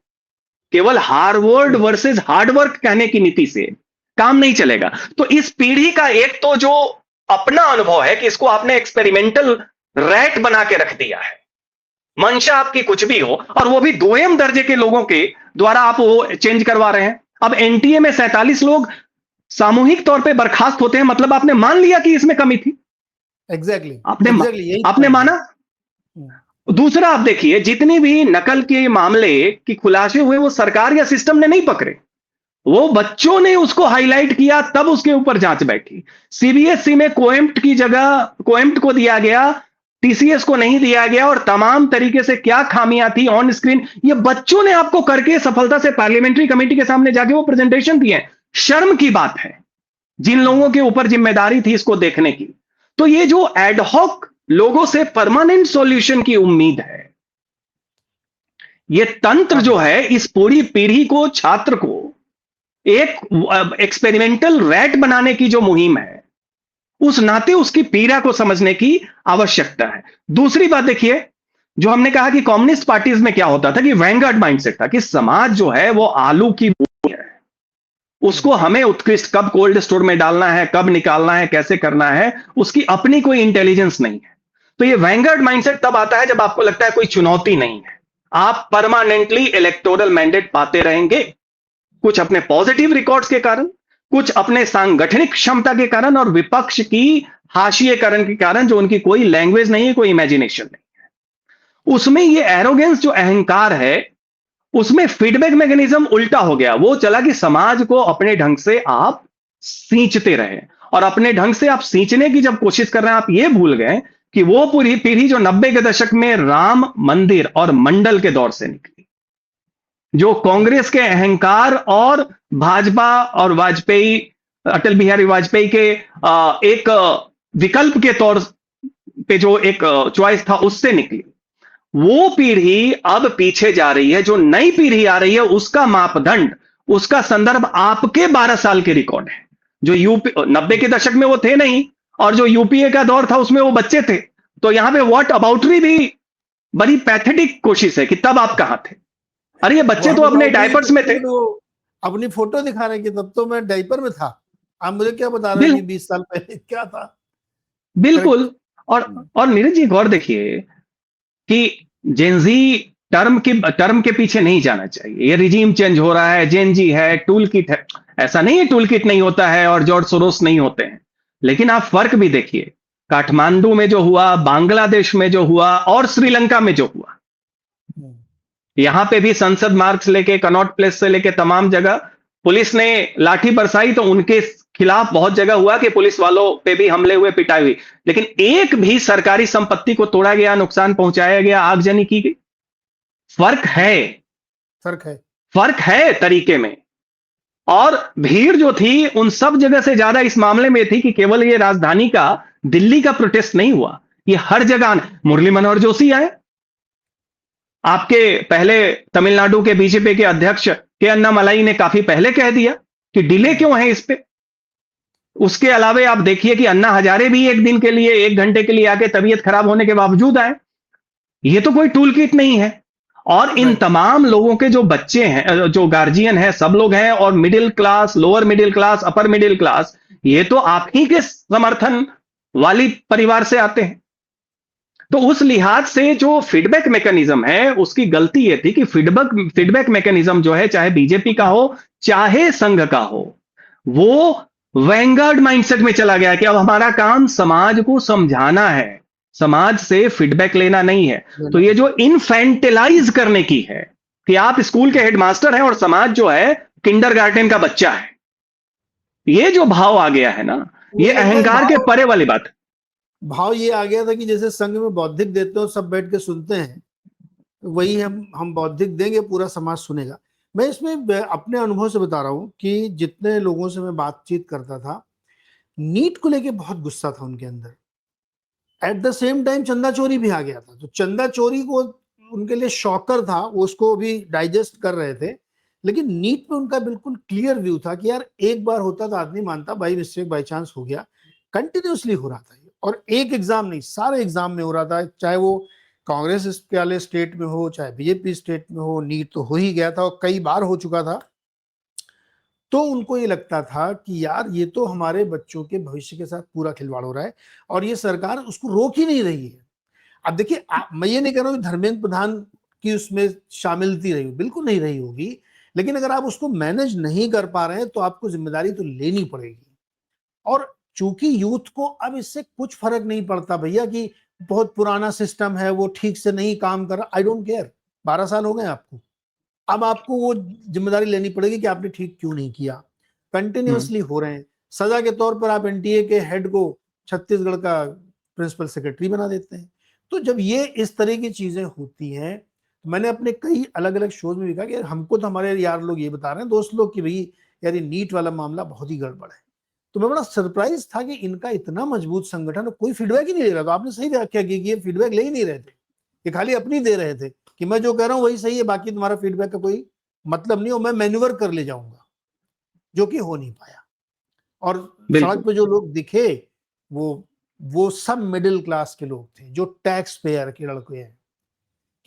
केवल हार्डवर्ड वर्सेस हार्डवर्क कहने की नीति से काम नहीं चलेगा। तो इस पीढ़ी का एक तो जो अपना अनुभव है कि इसको आपने एक्सपेरिमेंटल रैट बना के रख दिया है, मंशा आपकी कुछ भी हो, और वो भी दोयम दर्जे के लोगों के द्वारा आप वो चेंज करवा रहे हैं। अब एनटीए में 47 लोग सामूहिक तौर पे बर्खास्त होते हैं, मतलब आपने मान लिया कि इसमें कमी थी। एग्जैक्टली आपने माना। दूसरा, आप देखिए जितनी भी नकल के मामले की खुलासे हुए, वो सरकार या सिस्टम ने नहीं पकड़े, वो बच्चों ने उसको हाईलाइट किया, तब उसके ऊपर जांच बैठी। सीबीएसई में कोएम्प्ट की जगह कोएम्प्ट को दिया गया, टीसीएस को नहीं दिया गया, और तमाम तरीके से क्या खामियां थी ऑन स्क्रीन, ये बच्चों ने आपको करके सफलता से पार्लियामेंट्री कमेटी के सामने जाके वो प्रेजेंटेशन दिए। शर्म की बात है जिन लोगों के ऊपर जिम्मेदारी थी इसको देखने की। तो ये जो एडहॉक लोगों से परमानेंट सॉल्यूशन की उम्मीद है, ये तंत्र जो है इस पूरी पीढ़ी को, छात्र को एक एक्सपेरिमेंटल रैट बनाने की जो मुहिम है, उस नाते उसकी पीड़ा को समझने की आवश्यकता है। दूसरी बात देखिए, जो हमने कहा कि कम्युनिस्ट पार्टीज में क्या होता था कि वैंगार्ड माइंडसेट था कि समाज जो है वो आलू की बूंद है, उसको हमें उत्कृष्ट कब कोल्ड स्टोर में डालना है, कब निकालना है, कैसे करना है, उसकी अपनी कोई इंटेलिजेंस नहीं है। तो ये वैंगार्ड माइंडसेट तब आता है जब आपको लगता है कोई चुनौती नहीं है, आप परमानेंटली इलेक्टोरल मैंडेट पाते रहेंगे, कुछ अपने पॉजिटिव रिकॉर्ड्स के कारण, कुछ अपने सांगठनिक क्षमता के कारण, और विपक्ष की हाशिएकरण के कारण, जो उनकी कोई लैंग्वेज नहीं है, कोई इमेजिनेशन नहीं है। उसमें ये एरोगेंस जो अहंकार है, उसमें फीडबैक मैकेनिज्म उल्टा हो गया। वो चला कि समाज को अपने ढंग से आप सींचते रहे, और अपने ढंग से आप सींचने की जब कोशिश कर रहे हैं, आप ये भूल गए कि वो पूरी पीढ़ी जो 90 के दशक में राम मंदिर और मंडल के दौर से निकली, जो कांग्रेस के अहंकार और भाजपा और वाजपेयी, अटल बिहारी वाजपेयी के एक विकल्प के तौर पे जो एक चॉइस था उससे निकली, वो पीढ़ी अब पीछे जा रही है। जो नई पीढ़ी आ रही है उसका मापदंड, उसका संदर्भ आपके 12 साल के रिकॉर्ड है। जो यूपी 90 के दशक में वो थे नहीं, और जो यूपीए का दौर था उसमें वो बच्चे थे। तो यहां पे व्हाट अबाउटरी भी बड़ी पैथेटिक कोशिश है कि तब आप कहां थे। अरे ये बच्चे वहां तो पे अपने बाउंड्री डायपर्स में थे। तो अपनी फोटो दिखा रहे हैं कि तब तो मैं डायपर में था। आप मुझे क्या बता रहे हो बिल, कि 20 साल पहले क्या था। बिल्कुल। करेक्ट। और नीरज जी एक और देखिए कि जेनजी टर्म के पीछे नहीं जाना चाहिए। ये रिजीम चेंज हो रहा है, जेनजी है, टूल किट है। ऐसा नहीं है टूल किट नहीं होता है और जॉर्ज सोरोस नहीं होते हैं, लेकिन आप फर्क भी देखिए। काठमांडू में जो हुआ, बांग्लादेश में जो हुआ और श्रीलंका में जो हुआ, यहां पे भी संसद मार्ग से लेके कनॉट प्लेस से लेके तमाम जगह पुलिस ने लाठी बरसाई, तो उनके खिलाफ बहुत जगह हुआ कि पुलिस वालों पे भी हमले हुए, पिटाई हुई, लेकिन एक भी सरकारी संपत्ति को तोड़ा गया, नुकसान पहुंचाया गया, आगजनी की गई। फर्क है, फर्क है। फर्क है तरीके में। और भीड़ जो थी उन सब जगह से ज्यादा इस मामले में थी कि केवल ये राजधानी का, दिल्ली का प्रोटेस्ट नहीं हुआ, ये हर जगह। मुरली मनोहर जोशी आए, आपके पहले तमिलनाडु के बीजेपी के अध्यक्ष के अन्ना मलाई ने काफी पहले कह दिया कि डिले क्यों है इस पे। उसके अलावे आप देखिए कि अन्ना हजारे भी एक दिन के लिए, 1 घंटे के लिए आके तबीयत खराब होने के बावजूद आए। ये तो कोई टूल किट नहीं है। और इन राइट। तमाम लोगों के जो बच्चे हैं, जो गार्जियन हैं, सब लोग हैं, और middle class, lower middle class, upper middle class, ये तो आप ही के समर्थन वाली परिवार से आते हैं। तो उस लिहाज से जो फीडबैक मैकेनिज्म है, उसकी गलती ये थी कि फीडबैक मैकेनिज्म जो है, चाहे बीजेपी का हो चाहे संघ का हो, वो वैंगार्ड माइंडसेट में चला गया कि अब हमारा काम समाज को समझाना है, समाज से फीडबैक लेना नहीं है। तो ये जो इनफेंटिलाइज करने की है कि आप स्कूल के हेडमास्टर हैं और समाज जो है किंडरगार्टन का बच्चा है, ये जो भाव आ गया है ना, ये ये लगभग अहंकार के भाव परे वाली बात है। भाव ये आ गया था कि जैसे संघ में बौद्धिक देते हो, सब बैठ के सुनते हैं, वही हम बौद्धिक देंगे, पूरा समाज सुनेगा। मैं इसमें अपने अनुभव से बता रहा हूँ कि जितने लोगों से मैं बातचीत करता था, नीट को लेके बहुत गुस्सा था उनके अंदर। एट द सेम टाइम चंदा चोरी भी आ गया था, तो चंदा चोरी को उनके लिए शॉकर था, वो उसको भी डाइजेस्ट कर रहे थे। लेकिन नीट में उनका बिल्कुल क्लियर व्यू था कि यार एक बार होता तो आदमी मानता, बाई मिस्टेक बाई चांस हो गया। कंटिन्यूसली हो रहा था ये, और एक एग्जाम नहीं, सारे एग्जाम में हो रहा था, चाहे वो कांग्रेस वाले स्टेट में हो चाहे बीजेपी स्टेट में हो, नीट तो हो ही गया था और कई बार हो चुका था। तो उनको ये लगता था कि यार ये तो हमारे बच्चों के भविष्य के साथ पूरा खिलवाड़ हो रहा है, और ये सरकार उसको रोक ही नहीं रही है। अब देखिए, मैं ये नहीं कह रहा हूँ धर्मेंद्र प्रधान की उसमें शामिलती रही, बिल्कुल नहीं रही होगी, लेकिन अगर आप उसको मैनेज नहीं कर पा रहे हैं तो आपको जिम्मेदारी तो लेनी पड़ेगी। और चूंकि यूथ को अब इससे कुछ फर्क नहीं पड़ता भैया कि बहुत पुराना सिस्टम है, वो ठीक से नहीं काम कर रहा, आई डोंट केयर। 12 साल हो गए आपको, अब आपको वो जिम्मेदारी लेनी पड़ेगी कि आपने ठीक क्यों नहीं किया। हम्म, कंटिन्यूअसली हो रहे हैं, सजा के तौर पर आप एनटीए के हेड को छत्तीसगढ़ का प्रिंसिपल सेक्रेटरी बना देते हैं। तो जब ये इस तरह की चीजें होती हैं, मैंने अपने कई अलग अलग शोज में भी कहा कि हमको तो हमारे यार लोग ये बता रहे हैं, दोस्त लोग, कि भाई यार ये नीट वाला मामला बहुत ही गड़बड़ है। तो मैं बड़ा सरप्राइज था कि इनका इतना मजबूत संगठन और कोई फीडबैक ही नहीं ले रहा था। आपने सही व्याख्या की कि ये फीडबैक ले ही नहीं रहे थे, ये खाली अपनी दे रहे थे कि मैं जो कह रहा हूं वही सही है, बाकी तुम्हारा फीडबैक का कोई मतलब नहीं, हो मैं मैन्यूवर कर ले जाऊंगा, जो कि हो नहीं पाया। और सड़क बिल्कुल। पे जो लोग दिखे, वो वो सब मिडिल क्लास के लोग थे, जो टैक्स पेयर के लड़के हैं,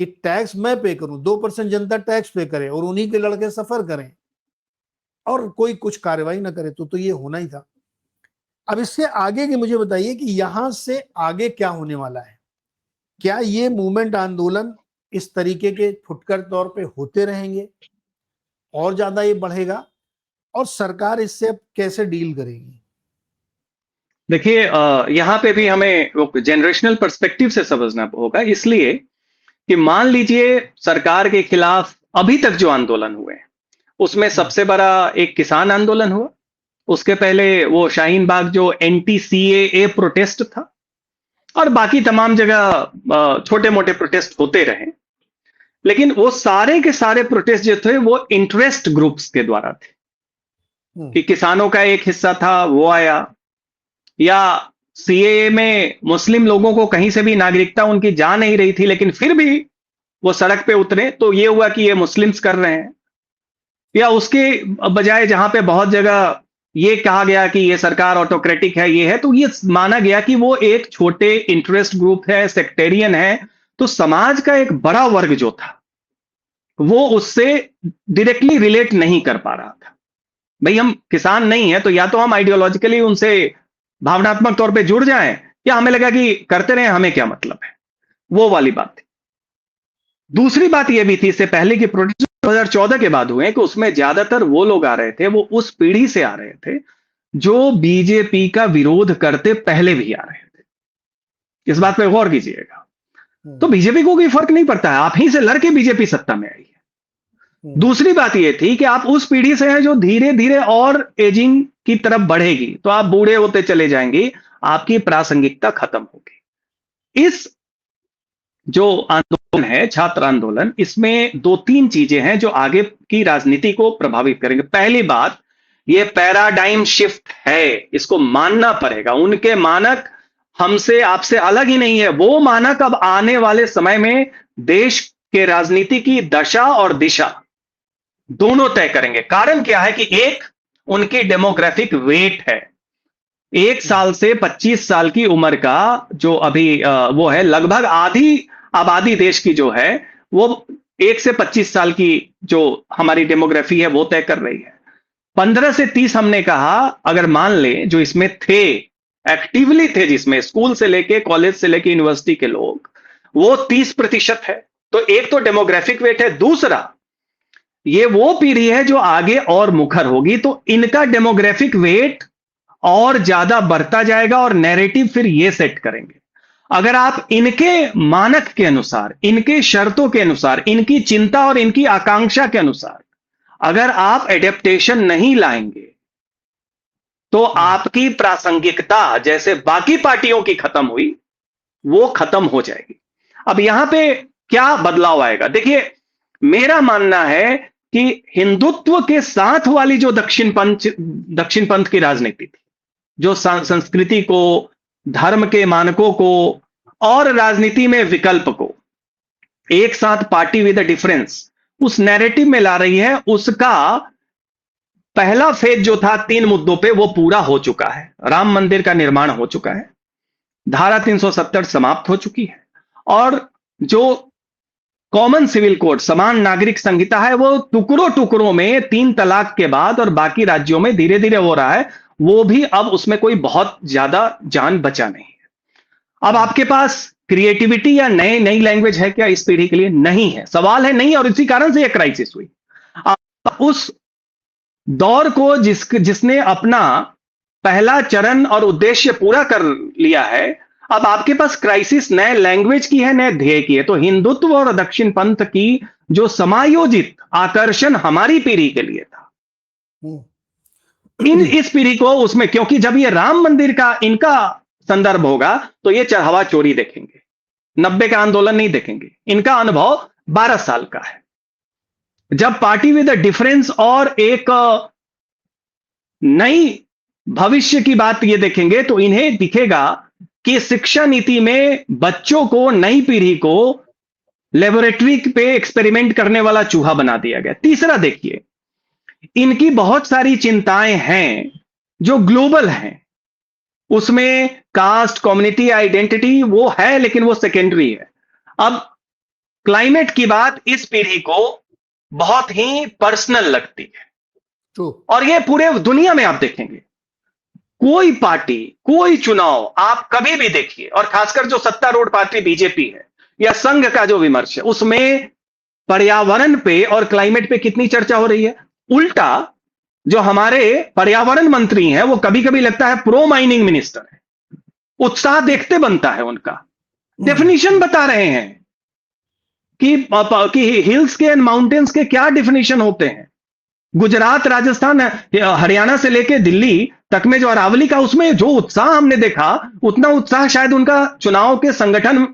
कि टैक्स मैं पे करूं, 2% जनता टैक्स पे करे और उन्हीं के लड़के सफर करें और कोई कुछ कार्रवाई ना करे। तो ये होना ही था। अब इससे आगे की मुझे बताइए कि यहां से आगे क्या होने वाला है। क्या ये मूवमेंट, आंदोलन इस तरीके के फुटकर तौर पे होते रहेंगे, और ज्यादा ये बढ़ेगा, और सरकार इससे अब कैसे डील करेगी? देखिए यहाँ पे भी हमें जनरेशनल पर्सपेक्टिव से समझना होगा, इसलिए कि मान लीजिए सरकार के खिलाफ अभी तक जो आंदोलन हुए हैं, उसमें सबसे बड़ा एक किसान आंदोलन हुआ। उसके पहले वो शाहीन बाग जो एंटी सीएए प्रोटेस्ट था, और बाकी तमाम जगह छोटे मोटे प्रोटेस्ट होते रहे। लेकिन वो सारे के सारे प्रोटेस्ट जो थे वो इंटरेस्ट ग्रुप्स के द्वारा थे, कि किसानों का एक हिस्सा था वो आया, या सीएए में मुस्लिम लोगों को कहीं से भी नागरिकता उनकी जा नहीं रही थी, लेकिन फिर भी वो सड़क पे उतरे, तो ये हुआ कि ये मुस्लिम्स कर रहे हैं। या उसके बजाय जहां पे बहुत जगह ये कहा गया कि ये सरकार ऑटोक्रेटिक है, ये है, तो ये माना गया कि वो एक छोटे इंटरेस्ट ग्रुप है, सेक्टेरियन है। तो समाज का एक बड़ा वर्ग जो था वो उससे डायरेक्टली रिलेट नहीं कर पा रहा था। भाई हम किसान नहीं है, तो या तो हम आइडियोलॉजिकली उनसे भावनात्मक तौर पे जुड़ जाएं, या हमें लगा कि करते रहे, हमें क्या मतलब है, वो वाली बात थी। दूसरी बात यह भी थी, इससे पहले कि प्रोटेस्ट 2014 के बाद हुए, कि उसमें ज्यादातर वो लोग आ रहे थे, वो उस पीढ़ी से आ रहे थे जो बीजेपी का विरोध करते पहले भी आ रहे थे। इस बात पे गौर कीजिएगा। तो बीजेपी को कोई फर्क नहीं पड़ता है, आप ही से लड़के बीजेपी सत्ता में आई है। दूसरी बात यह थी कि आप उस पीढ़ी से हैं जो धीरे धीरे और एजिंग की तरफ बढ़ेगी, तो आप बूढ़े होते चले जाएंगे, आपकी प्रासंगिकता खत्म होगी। इस जो आंदोलन है, छात्र आंदोलन, इसमें दो तीन चीजें हैं जो आगे की राजनीति को प्रभावित करेंगे। पहली बात, ये पैराडाइम शिफ्ट है, इसको मानना पड़ेगा। उनके मानक हमसे आपसे अलग ही नहीं है। वो मानक अब आने वाले समय में देश के राजनीति की दशा और दिशा दोनों तय करेंगे। कारण क्या है कि एक, उनकी डेमोग्राफिक वेट है। 1 साल से 25 साल की उम्र का जो अभी वो है, लगभग आधी आबादी देश की जो है, वो 1 से 25 साल की जो हमारी डेमोग्राफी है वो तय कर रही है। 15 से 30 हमने कहा, अगर मान लें जो इसमें थे, एक्टिवली थे, जिसमें स्कूल से लेके कॉलेज से लेके यूनिवर्सिटी के लोग, वो 30% है। तो एक तो डेमोग्राफिक वेट है, दूसरा ये वो पीढ़ी है जो आगे और मुखर होगी, तो इनका डेमोग्राफिक वेट और ज्यादा बढ़ता जाएगा और नैरेटिव फिर ये सेट करेंगे। अगर आप इनके मानक के अनुसार, इनके शर्तों के अनुसार, इनकी चिंता और इनकी आकांक्षा के अनुसार अगर आप एडेप्टेशन नहीं लाएंगे, तो आपकी प्रासंगिकता जैसे बाकी पार्टियों की खत्म हुई, वो खत्म हो जाएगी। अब यहां पे क्या बदलाव आएगा? देखिए, मेरा मानना है कि हिंदुत्व के साथ वाली जो दक्षिण पंथ की राजनीति थी, जो संस्कृति को, धर्म के मानकों को और राजनीति में विकल्प को एक साथ पार्टी विद अ डिफरेंस उस नैरेटिव में ला रही है, उसका पहला फेज जो था 3 मुद्दों पे, वो पूरा हो चुका है। राम मंदिर का निर्माण हो चुका है, धारा 370 समाप्त हो चुकी है, और जो कॉमन सिविल कोड, समान नागरिक संहिता है, वो टुकड़ों टुकड़ों में 3 तलाक के बाद और बाकी राज्यों में धीरे धीरे हो रहा है। वो भी अब उसमें कोई बहुत ज्यादा जान बचा नहीं है। अब आपके पास क्रिएटिविटी या नई लैंग्वेज है क्या इस पीढ़ी के लिए? नहीं है, सवाल है नहीं, और इसी कारण से यह क्राइसिस हुई। अब उस दौर को जिसने अपना पहला चरण और उद्देश्य पूरा कर लिया है, अब आपके पास क्राइसिस नए लैंग्वेज की है, नए ध्येय की है। तो हिंदुत्व और दक्षिण पंथ की जो समायोजित आकर्षण हमारी पीढ़ी के लिए था, इस पीढ़ी को उसमें, क्योंकि जब ये राम मंदिर का इनका संदर्भ होगा तो ये हवा चोरी देखेंगे, 90 का आंदोलन नहीं देखेंगे। इनका अनुभव 12 साल का है। जब पार्टी विद अ डिफरेंस और एक नई भविष्य की बात ये देखेंगे, तो इन्हें दिखेगा कि शिक्षा नीति में बच्चों को, नई पीढ़ी को लेबोरेटरी पे एक्सपेरिमेंट करने वाला चूहा बना दिया गया। तीसरा देखिए, इनकी बहुत सारी चिंताएं हैं जो ग्लोबल हैं, उसमें कास्ट, कम्युनिटी, आइडेंटिटी वो है, लेकिन वो सेकेंडरी है। अब क्लाइमेट की बात इस पीढ़ी को बहुत ही पर्सनल लगती है, और ये पूरे दुनिया में आप देखेंगे, कोई पार्टी, कोई चुनाव आप कभी भी देखिए, और खासकर जो सत्तारूढ़ पार्टी बीजेपी है या संघ का जो विमर्श है, उसमें पर्यावरण पे और क्लाइमेट पे कितनी चर्चा हो रही है। उल्टा जो हमारे पर्यावरण मंत्री हैं, वो कभी कभी लगता है प्रो माइनिंग मिनिस्टर है। उत्साह देखते बनता है उनका। डेफिनेशन बता रहे हैं कि हिल्स के एंड माउंटेन्स के क्या डेफिनेशन होते हैं। गुजरात, राजस्थान, हरियाणा से लेके दिल्ली तक में जो अरावली का, उसमें जो उत्साह हमने देखा, उतना उत्साह शायद उनका चुनाव के संगठन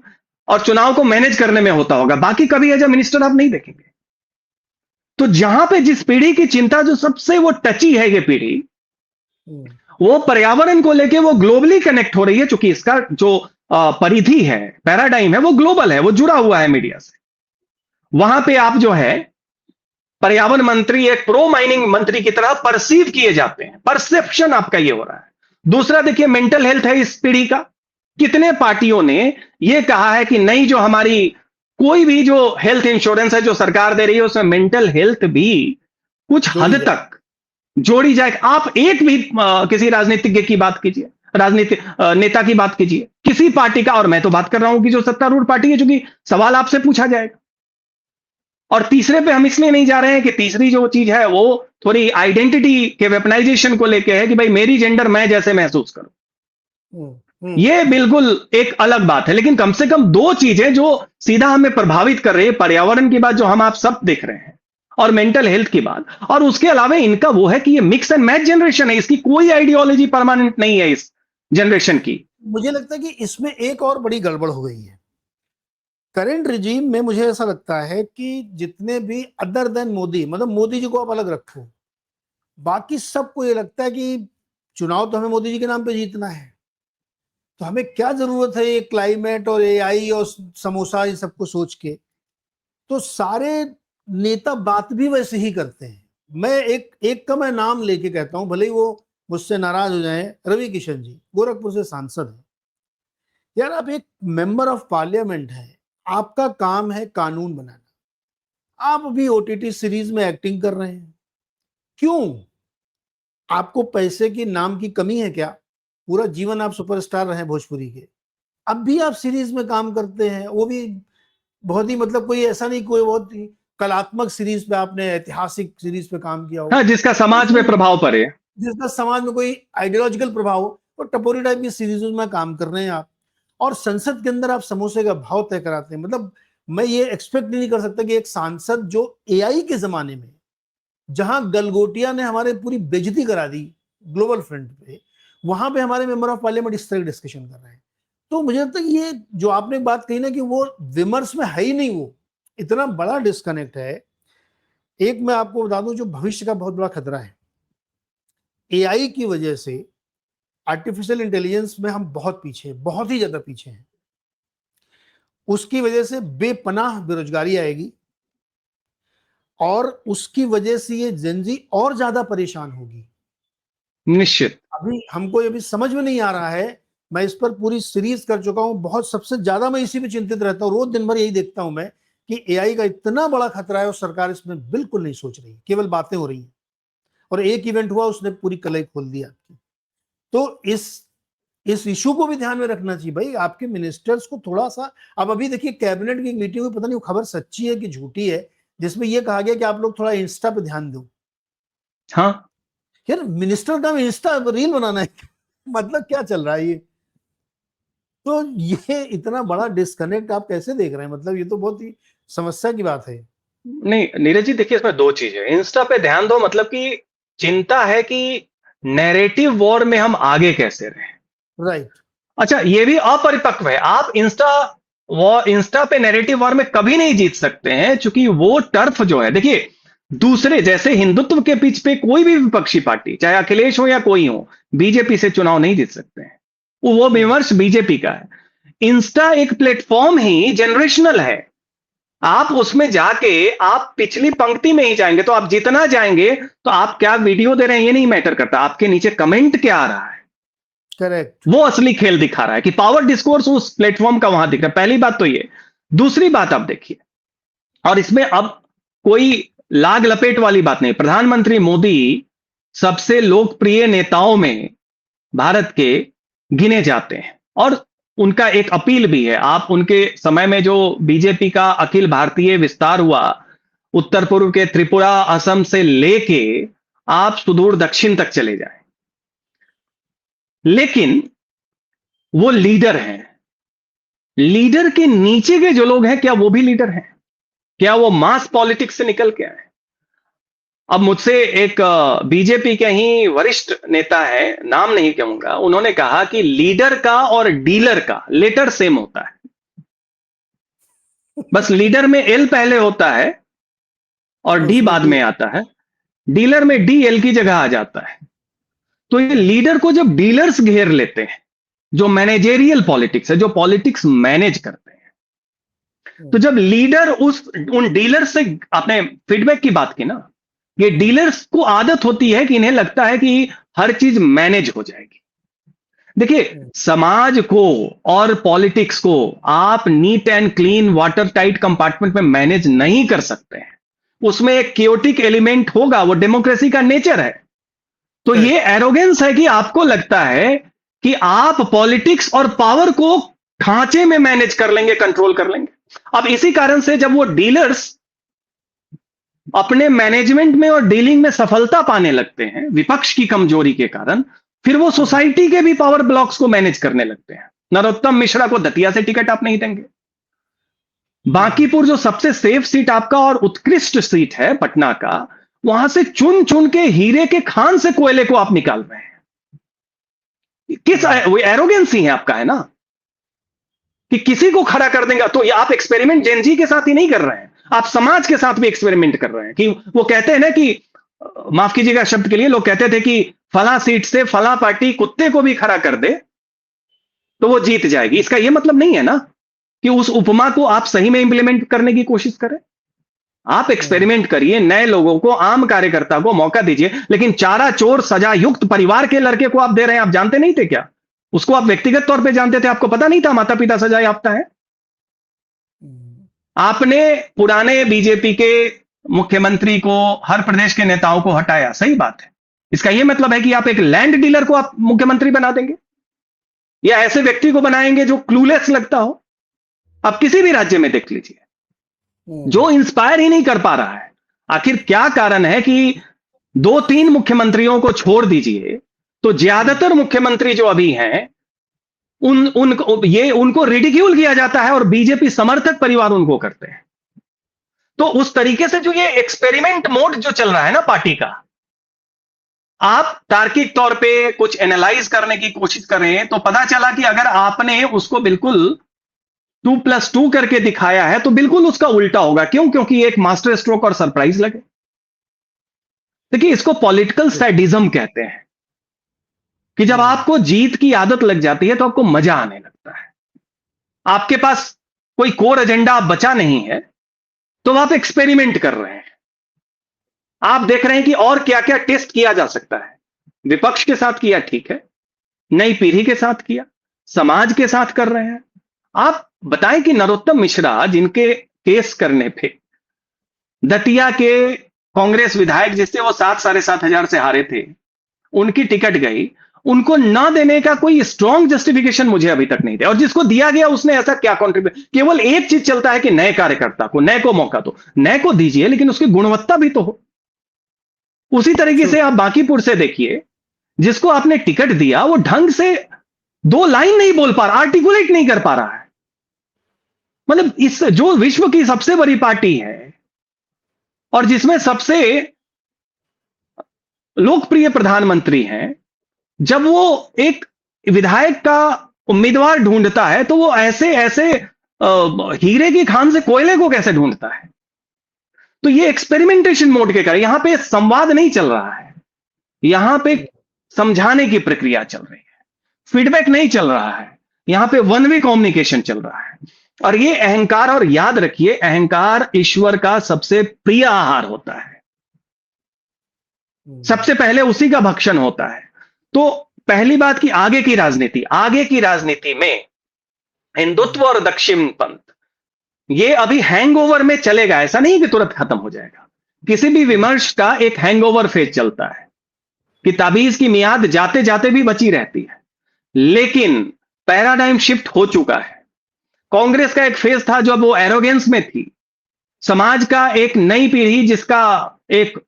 और चुनाव को मैनेज करने में होता होगा, बाकी कभी एज अ मिनिस्टर आप नहीं देखेंगे। तो जहां पे जिस पीढ़ी की चिंता जो सबसे वो टची है ये पीढ़ी, हम्म, वो पर्यावरण को लेके वो ग्लोबली कनेक्ट हो रही है, क्योंकि इसका जो परिधि है, पैराडाइम है, वो ग्लोबल है, वो जुड़ा हुआ है मीडिया से। वहां पे आप जो है पर्यावरण मंत्री एक प्रो माइनिंग मंत्री की तरह परसीव किए जाते हैं, परसेप्शन आपका ये हो रहा है। दूसरा देखिए मेंटल हेल्थ है इस पीढ़ी का। कितने पार्टियों ने ये कहा है कि नहीं, जो हमारी कोई भी जो हेल्थ इंश्योरेंस है जो सरकार दे रही है उसमें मेंटल हेल्थ भी कुछ जोड़ी हद जाए। तक जोड़ी जाए। आप एक भी किसी राजनीतिज्ञ की बात कीजिए, राजनीतिक नेता की बात कीजिए, किसी पार्टी का, और मैं तो बात कर रहा हूं कि जो सत्तारूढ़ पार्टी है, क्योंकि सवाल आपसे पूछा जाएगा। और तीसरे पे हम इसलिए नहीं जा रहे हैं कि तीसरी जो चीज है वो थोड़ी आइडेंटिटी के वेपनाइजेशन को लेके है कि भाई मेरी जेंडर मैं जैसे महसूस करूं। हम्म, हम्म, ये बिल्कुल एक अलग बात है, लेकिन कम से कम दो चीजें जो सीधा हमें प्रभावित कर रही है, पर्यावरण की बात जो हम आप सब देख रहे हैं, और मेंटल हेल्थ की बात, और उसके अलावा इनका वो है कि ये मिक्स एंड मैच जनरेशन है, इसकी कोई आइडियोलॉजी परमानेंट नहीं है इस जनरेशन की। मुझे लगता है कि इसमें एक और बड़ी गड़बड़ हो गई है। करंट रिजीम में मुझे ऐसा लगता है कि जितने भी अदर देन मोदी, मतलब मोदी जी को आप अलग रखो, बाकी सबको ये लगता है कि चुनाव तो हमें मोदी जी के नाम पे जीतना है, तो हमें क्या जरूरत है ये क्लाइमेट और एआई और समोसा ये सबको सोच के। तो सारे नेता बात भी वैसे ही करते हैं। मैं एक एक का मैं नाम लेके कहता हूं, भले ही वो मुझसे नाराज हो जाए, रवि किशन जी, गोरखपुर से सांसद है। यार आप एक मेंबर ऑफ पार्लियामेंट है, आपका काम है कानून बनाना, आप अभी ओटीटी सीरीज में एक्टिंग कर रहे हैं, क्यों? आपको पैसे की नाम की कमी है क्या? पूरा जीवन आप सुपरस्टार रहे भोजपुरी के, अब भी आप सीरीज में काम करते हैं, वो भी बहुत ही, मतलब कोई ऐसा नहीं कोई बहुत ही कलात्मक सीरीज पे, आपने ऐतिहासिक सीरीज पे काम किया हो, हाँ, जिसका कोई समाज में प्रभाव पड़े। जिसका समाज में कोई आइडियोलॉजिकल प्रभाव हो, तो टपोरी टाइप की सीरीज में काम कर रहे हैं आप, और संसद के अंदर आप समोसे का भाव तय कराते हैं। मतलब मैं ये एक्सपेक्ट नहीं कर सकता कि एक सांसद जो एआई के जमाने में, जहां गलगोटिया ने हमारे पूरी बेइज्जती करा दी ग्लोबल फ्रंट पे, वहां पे हमारे मेंबर ऑफ पार्लियामेंट इस तरह डिस्कशन कर रहे हैं। तो मुझे लगता है ये जो आपने बात कही ना कि वो विमर्श में है ही नहीं, वो इतना बड़ा डिस्कनेक्ट है। एक मैं आपको बता दूं जो भविष्य का बहुत बड़ा खतरा है, एआई की वजह से, आर्टिफिशियल इंटेलिजेंस में हम बहुत पीछे हैं, बहुत ही ज्यादा पीछे हैं। उसकी वजह से बेपनाह बेरोजगारी आएगी, और उसकी वजह से ये जेनजी और ज्यादा परेशान होगी। निश्चित। अभी हमको ये भी समझ में नहीं आ रहा है। मैं इस पर पूरी सीरीज कर चुका हूं, बहुत सबसे ज्यादा मैं इसी पे चिंतित रहता हूं, रोज दिन भर यही देखता हूं मैं कि एआई का इतना बड़ा खतरा है और सरकार इसमें बिल्कुल नहीं सोच रही, केवल बातें हो रही हैं। और एक इवेंट हुआ, उसने पूरी कलई खोल दी आपकी। तो इस इशू को भी ध्यान में रखना चाहिए भाई, आपके मिनिस्टर्स को थोड़ा सा। अब अभी देखिए कैबिनेट की मीटिंग में, पता नहीं वो खबर सच्ची है कि झूठी है, जिसमें यह कहा गया कि आप लोग थोड़ा इंस्टा पे ध्यान दो। हाँ, यार मिनिस्टर का इंस्टा रील बनाना है मतलब क्या चल रहा है ये? तो ये इतना बड़ा डिस्कनेक्ट आप कैसे देख रहे हैं? मतलब ये तो बहुत ही समस्या की बात है। नहीं नीरज जी, देखिए इसमें दो चीजें, इंस्टा पे ध्यान दो मतलब कि चिंता है कि नैरेटिव वॉर में हम आगे कैसे रहे। राइट। अच्छा, ये भी अपरिपक्व है। आप इंस्टा पे नैरेटिव वॉर में कभी नहीं जीत सकते हैं, क्योंकि वो टर्फ जो है, देखिए दूसरे जैसे हिंदुत्व के पिच पे कोई भी विपक्षी पार्टी, चाहे अखिलेश हो या कोई हो, बीजेपी से चुनाव नहीं जीत सकते हैं। वो विमर्श बीजेपी का है। इंस्टा एक प्लेटफॉर्म ही जनरेशनल है। आप उसमें जाके आप पिछली पंक्ति में ही जाएंगे तो आप जितना जाएंगे, तो आप क्या वीडियो दे रहे हैं ये नहीं मैटर करता, आपके नीचे कमेंट क्या आ रहा है, करेक्ट। वो असली खेल दिखा रहा है कि पावर डिस्कोर्स उस प्लेटफॉर्म का वहां दिख रहा है। पहली बात तो ये। दूसरी बात आप देखिए, और इसमें अब कोई लाग लपेट वाली बात नहीं, प्रधानमंत्री मोदी सबसे लोकप्रिय नेताओं में भारत के गिने जाते हैं, और उनका एक अपील भी है। आप उनके समय में जो बीजेपी का अखिल भारतीय विस्तार हुआ, उत्तर पूर्व के त्रिपुरा असम से लेके आप सुदूर दक्षिण तक चले जाएं, लेकिन वो लीडर हैं। लीडर के नीचे के जो लोग हैं, क्या वो भी लीडर हैं? क्या वो मास पॉलिटिक्स से निकल के आए? अब मुझसे एक बीजेपी के ही वरिष्ठ नेता है, नाम नहीं कहूंगा, उन्होंने कहा कि लीडर का और डीलर का लेटर सेम होता है। बस लीडर में एल पहले होता है और डी उसमें बाद डी। में आता है। डीलर में डी एल की जगह आ जाता है। तो ये लीडर को जब डीलर्स घेर लेते हैं, जो मैनेजेरियल पॉलिटिक्स है, जो पॉलिटिक्स मैनेज करते हैं, तो जब लीडर उस उन डीलर से, आपने फीडबैक की बात की ना, ये डीलर्स को आदत होती है कि इन्हें लगता है कि हर चीज मैनेज हो जाएगी। देखिए, समाज को और पॉलिटिक्स को आप neat and clean water tight compartment में मैनेज नहीं कर सकते हैं। उसमें एक क्योटिक एलिमेंट होगा, वो डेमोक्रेसी का नेचर है। तो ये एरोगेंस है कि आपको लगता है कि आप पॉलिटिक्स और पावर को ढांचे में मैनेज कर लेंगे, कंट्रोल कर लेंगे। अब इसी कारण से जब वो डीलर्स अपने मैनेजमेंट में और डीलिंग में सफलता पाने लगते हैं विपक्ष की कमजोरी के कारण, फिर वो सोसाइटी के भी पावर ब्लॉक्स को मैनेज करने लगते हैं। नरोत्तम मिश्रा को दतिया से टिकट आप नहीं देंगे। बांकीपुर जो सबसे सेफ सीट आपका और उत्कृष्ट सीट है पटना का, वहां से चुन चुन के हीरे के खान से कोयले को आप निकाल रहे हैं। किस वो एरोगेंसी है आपका, है ना, कि किसी को खड़ा कर देंगे। तो ये आप एक्सपेरिमेंट जेनजी के साथ ही नहीं कर रहे हैं, आप समाज के साथ भी एक्सपेरिमेंट कर रहे हैं। कि वो कहते हैं ना कि माफ कीजिएगा शब्द के लिए, लोग कहते थे कि फला सीट से फला पार्टी कुत्ते को भी खड़ा कर दे तो वो जीत जाएगी। इसका ये मतलब नहीं है ना कि उस उपमा को आप सही में इंप्लीमेंट करने की कोशिश करें। आप एक्सपेरिमेंट करिए, नए लोगों को, आम कार्यकर्ता को मौका दीजिए। लेकिन चारा चोर सजा युक्त परिवार के लड़के को आप दे रहे हैं, आप जानते नहीं थे क्या? उसको आप व्यक्तिगत तौर पे जानते थे, आपको पता नहीं था माता पिता सजा याफ्ता है? आपने पुराने बीजेपी के मुख्यमंत्री को, हर प्रदेश के नेताओं को हटाया, सही बात है। इसका यह मतलब है कि आप एक लैंड डीलर को आप मुख्यमंत्री बना देंगे, या ऐसे व्यक्ति को बनाएंगे जो क्लूलेस लगता हो? आप किसी भी राज्य में देख लीजिए, जो इंस्पायर ही नहीं कर पा रहा है। आखिर क्या कारण है कि दो तीन मुख्यमंत्रियों को छोड़ दीजिए तो ज्यादातर मुख्यमंत्री जो अभी हैं उनको रिडिक्यूल किया जाता है और बीजेपी समर्थक परिवार उनको करते हैं। तो उस तरीके से जो ये एक्सपेरिमेंट मोड जो चल रहा है ना पार्टी का, आप तार्किक तौर पे कुछ एनालाइज करने की कोशिश करें तो पता चला कि अगर आपने उसको बिल्कुल 2+2 करके दिखाया है तो बिल्कुल उसका उल्टा होगा। क्यों? क्योंकि एक मास्टर स्ट्रोक और सरप्राइज लगे। देखिए, इसको पॉलिटिकल सैडिज्म कहते हैं कि जब आपको जीत की आदत लग जाती है तो आपको मजा आने लगता है। आपके पास कोई कोर एजेंडा बचा नहीं है तो आप एक्सपेरिमेंट कर रहे हैं। आप देख रहे हैं कि और क्या क्या टेस्ट किया जा सकता है। विपक्ष के साथ किया, ठीक है, नई पीढ़ी के साथ किया, समाज के साथ कर रहे हैं। आप बताएं कि नरोत्तम मिश्रा, जिनके केस करने पे दतिया के कांग्रेस विधायक जिससे वो 7,500 से हारे थे, उनकी टिकट गई, उनको ना देने का कोई स्ट्रॉन्ग जस्टिफिकेशन मुझे अभी तक नहीं दिया। और जिसको दिया गया उसने ऐसा क्या कॉन्ट्रीब्यूट, केवल एक चीज चलता है कि नए कार्यकर्ता को, नए को मौका दो। नए को दीजिए लेकिन उसकी गुणवत्ता भी तो हो। उसी तरीके से आप बांकीपुर से देखिए, जिसको आपने टिकट दिया वो ढंग से दो लाइन नहीं बोल पा रहा, आर्टिकुलेट नहीं कर पा रहा है। मतलब इस जो विश्व की सबसे बड़ी पार्टी है और जिसमें सबसे लोकप्रिय प्रधानमंत्री हैं, जब वो एक विधायक का उम्मीदवार ढूंढता है तो वो ऐसे ऐसे हीरे की खान से कोयले को कैसे ढूंढता है? तो ये एक्सपेरिमेंटेशन मोड के कारण यहां पे संवाद नहीं चल रहा है, यहां पे समझाने की प्रक्रिया चल रही है, फीडबैक नहीं चल रहा है, यहां पे वन वे कम्युनिकेशन चल रहा है। और ये अहंकार, और याद रखिए अहंकार ईश्वर का सबसे प्रिय आहार होता है, सबसे पहले उसी का भक्षण होता है। तो पहली बात कि आगे की राजनीति में हिंदुत्व और दक्षिण पंथ ये अभी हैंगओवर में चलेगा, ऐसा नहीं कि तुरंत खत्म हो जाएगा। किसी भी विमर्श का एक हैंगओवर फेज चलता है कि ताबीज की मियाद जाते जाते भी बची रहती है, लेकिन पैराडाइम शिफ्ट हो चुका है। कांग्रेस का एक फेज था जब वो एरोगेंस में थी, समाज का एक नई पीढ़ी जिसका एक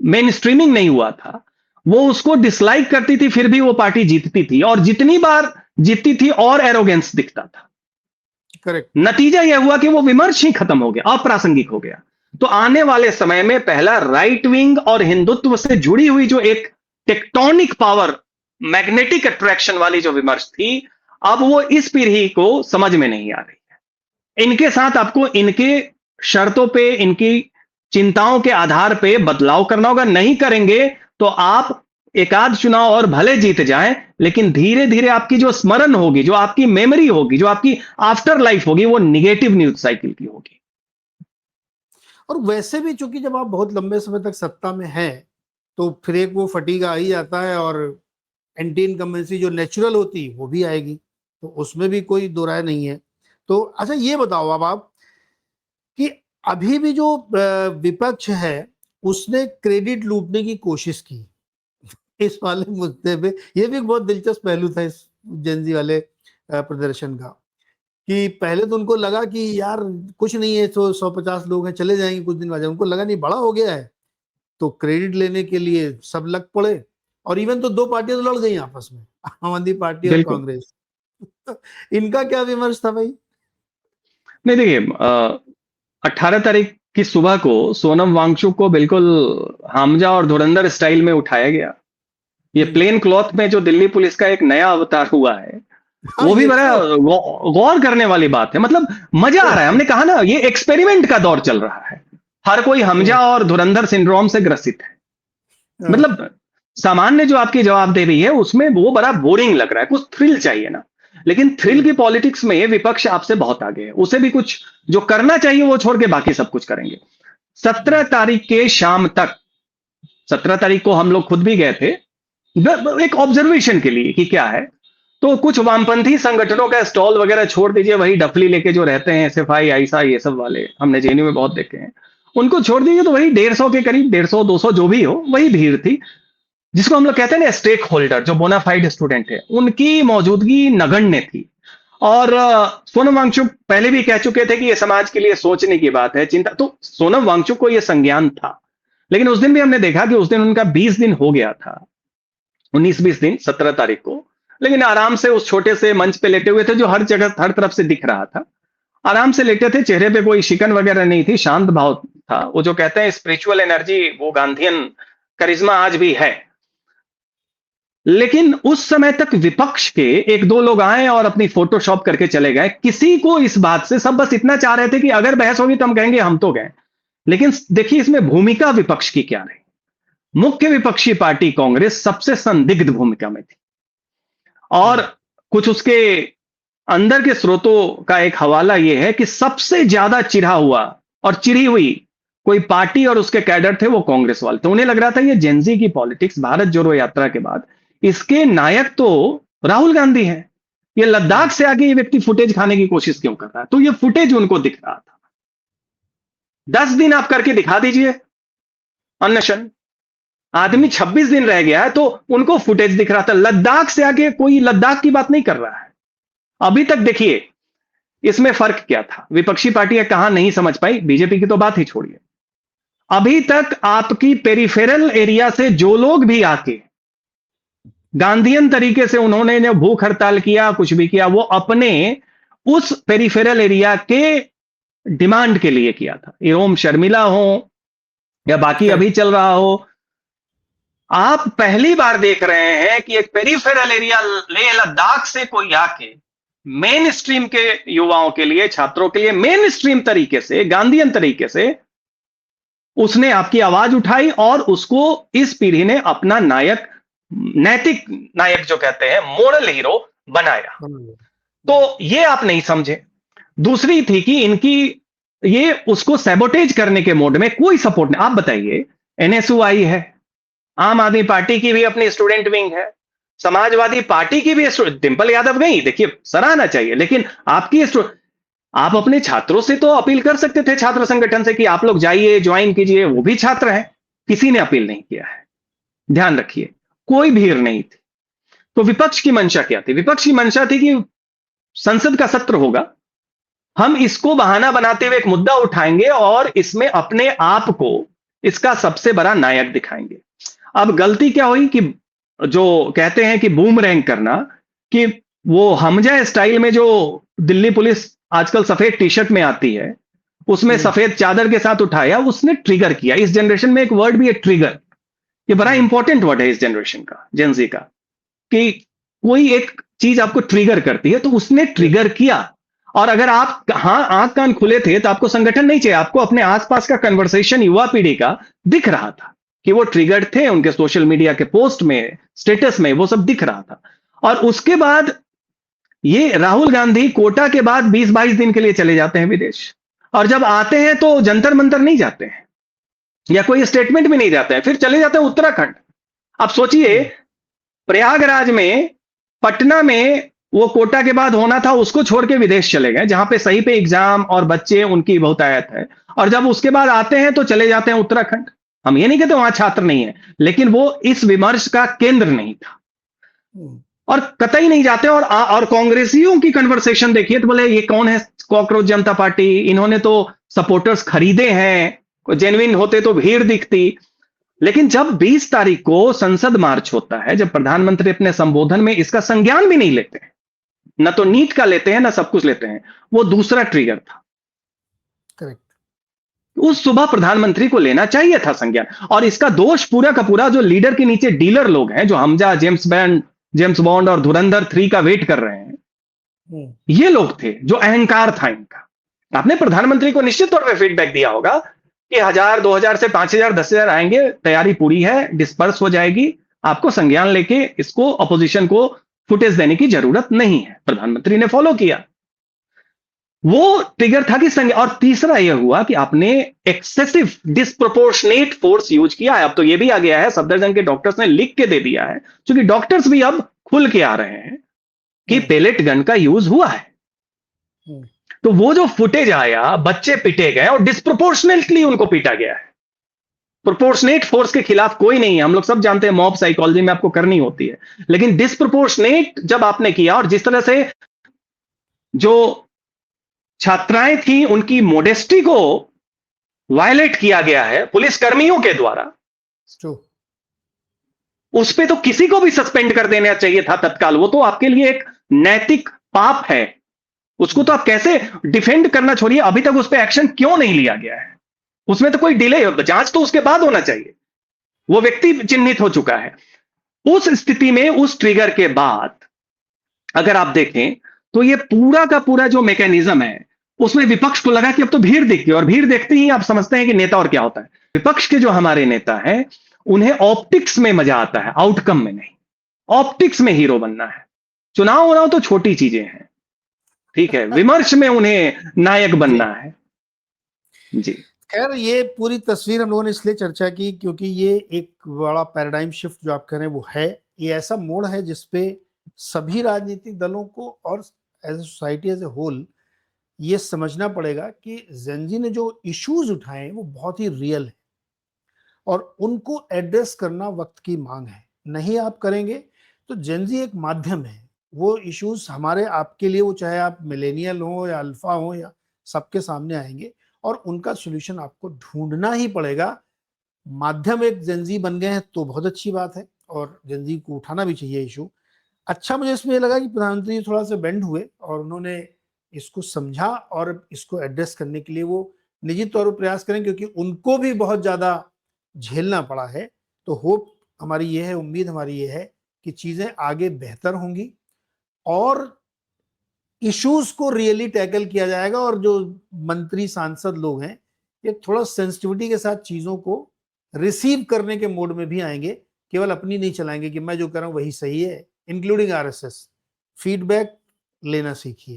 मेन स्ट्रीमिंग नहीं हुआ था, वो उसको डिसलाइक करती थी, फिर भी वो पार्टी जीतती थी, और जितनी बार जीतती थी और एरोगेंस दिखता था। करेक्ट। नतीजा यह हुआ कि वो विमर्श ही खत्म हो गया, अप्रासंगिक हो गया। तो आने वाले समय में पहला राइट विंग और हिंदुत्व से जुड़ी हुई जो एक टेक्टोनिक पावर, मैग्नेटिक अट्रैक्शन वाली जो विमर्श थी, अब वो इस पीढ़ी को समझ में नहीं आ रही है। इनके साथ आपको इनके शर्तों पे, इनकी चिंताओं के आधार पे बदलाव करना होगा। नहीं करेंगे तो आप एकाध चुनाव और भले जीत जाएं, लेकिन धीरे धीरे आपकी जो स्मरण होगी, जो आपकी मेमोरी होगी, जो आपकी आफ्टर लाइफ होगी, वो निगेटिव न्यूज साइकिल की होगी। और वैसे भी चूंकि जब आप बहुत लंबे समय तक सत्ता में हैं, तो फिर एक वो फटीग आ ही जाता है, और एंटी इनकम्बेंसी जो नेचुरल होती वो भी आएगी, तो उसमें भी कोई दो राय नहीं है। तो अच्छा ये बताओ अब आप कि अभी भी जो विपक्ष है उसने क्रेडिट लूटने की कोशिश की इस वाले मुद्दे पे। ये भी एक बहुत दिलचस्प पहलू था इस जेनजी वाले प्रदर्शन का, कि पहले तो उनको लगा कि यार कुछ नहीं है, तो 150 लोग हैं, चले जाएंगे कुछ दिन बाद। उनको लगा नहीं, बड़ा हो गया है, तो क्रेडिट लेने के लिए सब लग पड़े। और इवन तो दो पार्टियां तो लड़ गई आपस में, आम आदमी पार्टी और बिल्कुल। कांग्रेस। इनका क्या विमर्श था भाई? नहीं देखिए, 18 तारीख की सुबह को सोनम वांगचुक को बिल्कुल हामजा और धुरंधर स्टाइल में उठाया गया। ये हम्म। प्लेन क्लॉथ में जो दिल्ली पुलिस का एक नया अवतार हुआ है, हाँ वो भी ये बड़ा तो गौर करने वाली बात है। मतलब मजा आ रहा है। हमने कहा ना, ये एक्सपेरिमेंट का दौर चल रहा है। हर कोई हमजा और धुरंधर सिंड्रोम से ग्रसित है। हाँ, मतलब सामान्य जो आपकी जवाबदेही है उसमें वो बड़ा बोरिंग लग रहा है। कुछ थ्रिल चाहिए ना। लेकिन थ्रिल हम्म, की पॉलिटिक्स में विपक्ष आपसे बहुत आगे है। उसे भी कुछ जो करना चाहिए वो छोड़ के बाकी सब कुछ करेंगे। 17 तारीख के शाम तक, 17 तारीख को हम लोग खुद भी गए थे एक ऑब्जर्वेशन के लिए कि क्या है। तो कुछ वामपंथी संगठनों का स्टॉल वगैरह छोड़ दीजिए, वही डफली लेके जो रहते हैं, सिपाही आईसा ये सब वाले, हमने जेएनयू में बहुत देखे हैं, उनको छोड़ दीजिए तो वही 150 के करीब, 150 200 जो भी हो, वही भीड़ थी। जिसको हम लोग कहते हैं ना स्टेक होल्डर, जो बोनाफाइड स्टूडेंट है, उनकी मौजूदगी नगण्य थी। और सोनम वांगचुक पहले भी कह चुके थे कि ये समाज के लिए सोचने की बात है, चिंता। तो सोनम वांगचुक को यह संज्ञान था। लेकिन उस दिन भी हमने देखा कि उस दिन उनका 20 दिन हो गया था, 19-20 दिन 17 तारीख को। लेकिन आराम से उस छोटे से मंच पे लेटे हुए थे, जो हर जगह हर तरफ से दिख रहा था। आराम से लेटे थे, चेहरे पे कोई शिकन वगैरह नहीं थी, शांत भाव था। वो जो कहते हैं स्पिरिचुअल एनर्जी, वो गांधीयन करिश्मा आज भी है। लेकिन उस समय तक विपक्ष के एक दो लोग आए और अपनी फोटोशॉप करके चले गए। किसी को इस बात से, सब बस इतना चाह रहे थे कि अगर बहस होगी तो हम कहेंगे हम तो गए। लेकिन देखिए इसमें भूमिका विपक्ष की क्या रही। मुख्य विपक्षी पार्टी कांग्रेस सबसे संदिग्ध भूमिका में थी। और हम्म, कुछ उसके अंदर के स्रोतों का एक हवाला यह है कि सबसे ज्यादा चिढ़ा हुआ और चिढ़ी हुई कोई पार्टी और उसके कैडर थे, वो कांग्रेस वाले। तो उन्हें लग रहा था ये जेनजी की पॉलिटिक्स, भारत जोड़ो यात्रा के बाद इसके नायक तो राहुल गांधी हैं। ये लद्दाख से आगे ये व्यक्ति फुटेज खाने की कोशिश क्यों कर रहा है? तो ये फुटेज उनको दिख रहा था। 10 दिन आप करके दिखा दीजिए अनशन। आदमी 26 दिन रह गया है तो उनको फुटेज दिख रहा था। लद्दाख से आगे कोई लद्दाख की बात नहीं कर रहा है अभी तक। देखिए इसमें फर्क क्या था, विपक्षी पार्टियां कहां नहीं समझ पाई, बीजेपी की तो बात ही छोड़िए। अभी तक आपकी पेरिफेरल एरिया से जो लोग भी आके गांधीयन तरीके से उन्होंने जो भूख हड़ताल किया, कुछ भी किया, वो अपने उस पेरिफेरल एरिया के डिमांड के लिए किया था। ये ओम शर्मिला हो या बाकी अभी करेक्ट। चल रहा हो। आप पहली बार देख रहे हैं कि एक पेरिफेरल एरिया ले लद्दाख से कोई आके मेन स्ट्रीम के युवाओं के लिए, छात्रों के लिए मेन स्ट्रीम तरीके से, गांधीयन तरीके से उसने आपकी आवाज उठाई और उसको इस पीढ़ी ने अपना नायक, नैतिक नायक जो कहते हैं, मोरल हीरो बनाया। तो ये आप नहीं समझे। दूसरी थी कि इनकी ये उसको सैबोटेज करने के मोड में कोई सपोर्ट नहीं। आप बताइए, एनएसयूआई है, आम आदमी पार्टी की भी अपनी स्टूडेंट विंग है, समाजवादी पार्टी की भी डिंपल यादव गई, देखिए सराहना चाहिए। लेकिन आपकी आप अपने छात्रों से तो अपील कर सकते थे, छात्र संगठन से, कि आप लोग जाइए, ज्वाइन कीजिए, वो भी छात्र हैं। किसी ने अपील नहीं किया है। ध्यान रखिए, कोई भीड़ नहीं थी। तो विपक्ष की मंशा क्या थी? विपक्ष की मंशा थी कि संसद का सत्र होगा, हम इसको बहाना बनाते हुए एक मुद्दा उठाएंगे और इसमें अपने आप को इसका सबसे बड़ा नायक दिखाएंगे। अब गलती क्या हुई कि जो कहते हैं कि बूमरैंग करना, कि वो हमजा स्टाइल में जो दिल्ली पुलिस आजकल सफेद टी शर्ट में आती है, उसमें सफेद चादर के साथ उठाया, उसने ट्रिगर किया। इस जनरेशन में एक वर्ड भी है, ट्रिगर। ये बड़ा इंपॉर्टेंट वर्ड है इस जनरेशन का, जेनजी का, कि कोई एक चीज आपको ट्रिगर करती है, तो उसने ट्रिगर किया। और अगर आप हाँ आंख कान खुले थे तो आपको संगठन नहीं चाहिए, आपको अपने आसपास का कन्वर्सेशन युवा पीढ़ी का दिख रहा था कि वो ट्रिगर्ड थे, उनके सोशल मीडिया के पोस्ट में, स्टेटस में वो सब दिख रहा था। और उसके बाद ये राहुल गांधी कोटा के बाद 20-22 दिन के लिए चले जाते हैं विदेश, और जब आते हैं तो जंतर मंतर नहीं जाते हैं या कोई स्टेटमेंट भी नहीं जाते हैं, फिर चले जाते हैं उत्तराखंड। आप सोचिए, प्रयागराज में, पटना में वो कोटा के बाद होना था, उसको छोड़ के विदेश चले गए जहां पे सही पे एग्जाम और बच्चे उनकी बहुतायत है, और जब उसके बाद आते हैं तो चले जाते हैं उत्तराखंड। हम ये नहीं कहते वहां छात्र नहीं है, लेकिन वो इस विमर्श का केंद्र नहीं था और कतई नहीं जाते। और कांग्रेसियों की कन्वर्सेशन देखिए तो बोले ये कौन है कॉकरोच जनता पार्टी, इन्होंने तो सपोर्टर्स खरीदे हैं, जेन्युइन होते तो भीड़ दिखती। लेकिन जब 20 तारीख को संसद मार्च होता है, जब प्रधानमंत्री अपने संबोधन में इसका संज्ञान भी नहीं लेते हैं, न तो नीट का लेते हैं, न सब कुछ लेते हैं, वो दूसरा ट्रिगर था। करेक्ट। उस सुबह प्रधानमंत्री को लेना चाहिए था संज्ञान, और इसका दोष पूरा का पूरा जो लीडर के नीचे डीलर लोग हैं, जो हमजा, जेम्स बॉन्ड और धुरंधर 3 का वेट कर रहे हैं, ये लोग थे, जो अहंकार था इनका। आपने प्रधानमंत्री को निश्चित तौर पे फीडबैक दिया होगा कि 1000, 2000 से 5000, 10,000 आएंगे, तैयारी पूरी है, डिस्पर्स हो जाएगी, आपको संज्ञान लेके इसको अपोजिशन को फुटेज देने की जरूरत नहीं है। प्रधानमंत्री ने फॉलो किया, वो ट्रिगर था कि संज्ञान। और तीसरा यह हुआ कि आपने एक्सेसिव डिस्प्रोपोर्शनेट फोर्स यूज किया है। अब तो यह भी आ गया है, सफदरजंग के डॉक्टर्स ने लिख के दे दिया है, क्योंकि डॉक्टर्स भी अब खुल के आ रहे हैं कि पेलेट गन का यूज हुआ है। तो वो जो फुटेज आया, बच्चे पिटे गए और डिस्प्रोपोर्शनेटली उनको पीटा गया है। प्रोपोर्शनेट फोर्स के खिलाफ कोई नहीं है, हम लोग सब जानते हैं मॉब साइकोलॉजी में आपको करनी होती है, लेकिन डिस्प्रोपोर्शनेट जब आपने किया, और जिस तरह से जो छात्राएं थी उनकी मोडेस्टी को वायलेट किया गया है पुलिस कर्मियों के द्वारा, उस पे तो किसी को भी सस्पेंड कर देना चाहिए था तत्काल। वो तो आपके लिए एक नैतिक पाप है, उसको तो आप कैसे डिफेंड करना छोड़िए, अभी तक उस पर एक्शन क्यों नहीं लिया गया है? उसमें तो कोई डिले, जांच तो उसके बाद होना चाहिए। वो व्यक्ति चिन्हित हो चुका है। उस स्थिति में, उस ट्रिगर के बाद अगर आप देखें तो ये पूरा का पूरा जो मैकेनिज्म है, उसमें विपक्ष को लगा कि अब तो भीड़ दिखती है, और भीड़ देखते ही आप समझते हैं कि नेता और क्या होता है। विपक्ष के जो हमारे नेता हैं, उन्हें ऑप्टिक्स में मजा आता है, आउटकम में नहीं। ऑप्टिक्स में हीरो बनना है। चुनाव होना तो छोटी चीजें हैं, ठीक है, विमर्श में उन्हें नायक बनना है। जी, खैर, ये पूरी तस्वीर हम लोगों ने इसलिए चर्चा की क्योंकि ये एक बड़ा पैराडाइम शिफ्ट जो आप कह रहे हैं वो है। ये ऐसा मोड़ है जिसपे सभी राजनीतिक दलों को और as a society as a whole ये समझना पड़ेगा कि जेनजी ने जो इश्यूज उठाए वो बहुत ही रियल है और उनको एड्रेस करना वक्त की मांग है। नहीं आप करेंगे तो जेनजी एक माध्यम है, वो इश्यूज हमारे आपके लिए, वो चाहे आप मिलेनियल हो या अल्फा हो, या सबके सामने आएंगे और उनका सोल्यूशन आपको ढूंढना ही पड़ेगा। माध्यम एक जेनजी बन गए हैं तो बहुत अच्छी बात है और जेनजी को उठाना भी चाहिए इशू। अच्छा, मुझे इसमें लगा कि प्रधानमंत्री थोड़ा सा बेंड हुए और उन्होंने इसको समझा और इसको एड्रेस करने के लिए वो निजी तौर पर प्रयास करें, क्योंकि उनको भी बहुत ज्यादा झेलना पड़ा है। तो होप हमारी ये है, उम्मीद हमारी ये है कि चीजें आगे बेहतर होंगी और इश्यूज को रियली टैकल किया जाएगा और जो मंत्री सांसद लोग हैं ये थोड़ा सेंसिटिविटी के साथ चीजों को रिसीव करने के मोड में भी आएंगे, केवल अपनी नहीं चलाएंगे कि मैं जो कर रहा हूं वही सही है, इंक्लूडिंग आरएसएस। फीडबैक लेना सीखिए।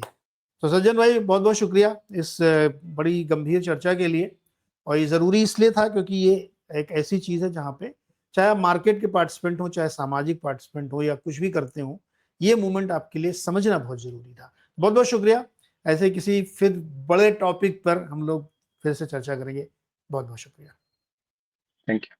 तो सज्जन भाई, बहुत बहुत शुक्रिया इस बड़ी गंभीर चर्चा के लिए। और ये जरूरी इसलिए था क्योंकि ये एक ऐसी चीज है जहां पे चाहे आप मार्केट के पार्टिसिपेंट हो, चाहे सामाजिक पार्टिसिपेंट हो, या कुछ भी करते हो, ये मूवमेंट आपके लिए समझना बहुत जरूरी था। बहुत बहुत शुक्रिया। ऐसे किसी फिर बड़े टॉपिक पर हम लोग फिर से चर्चा करेंगे। बहुत बहुत शुक्रिया। Thank you.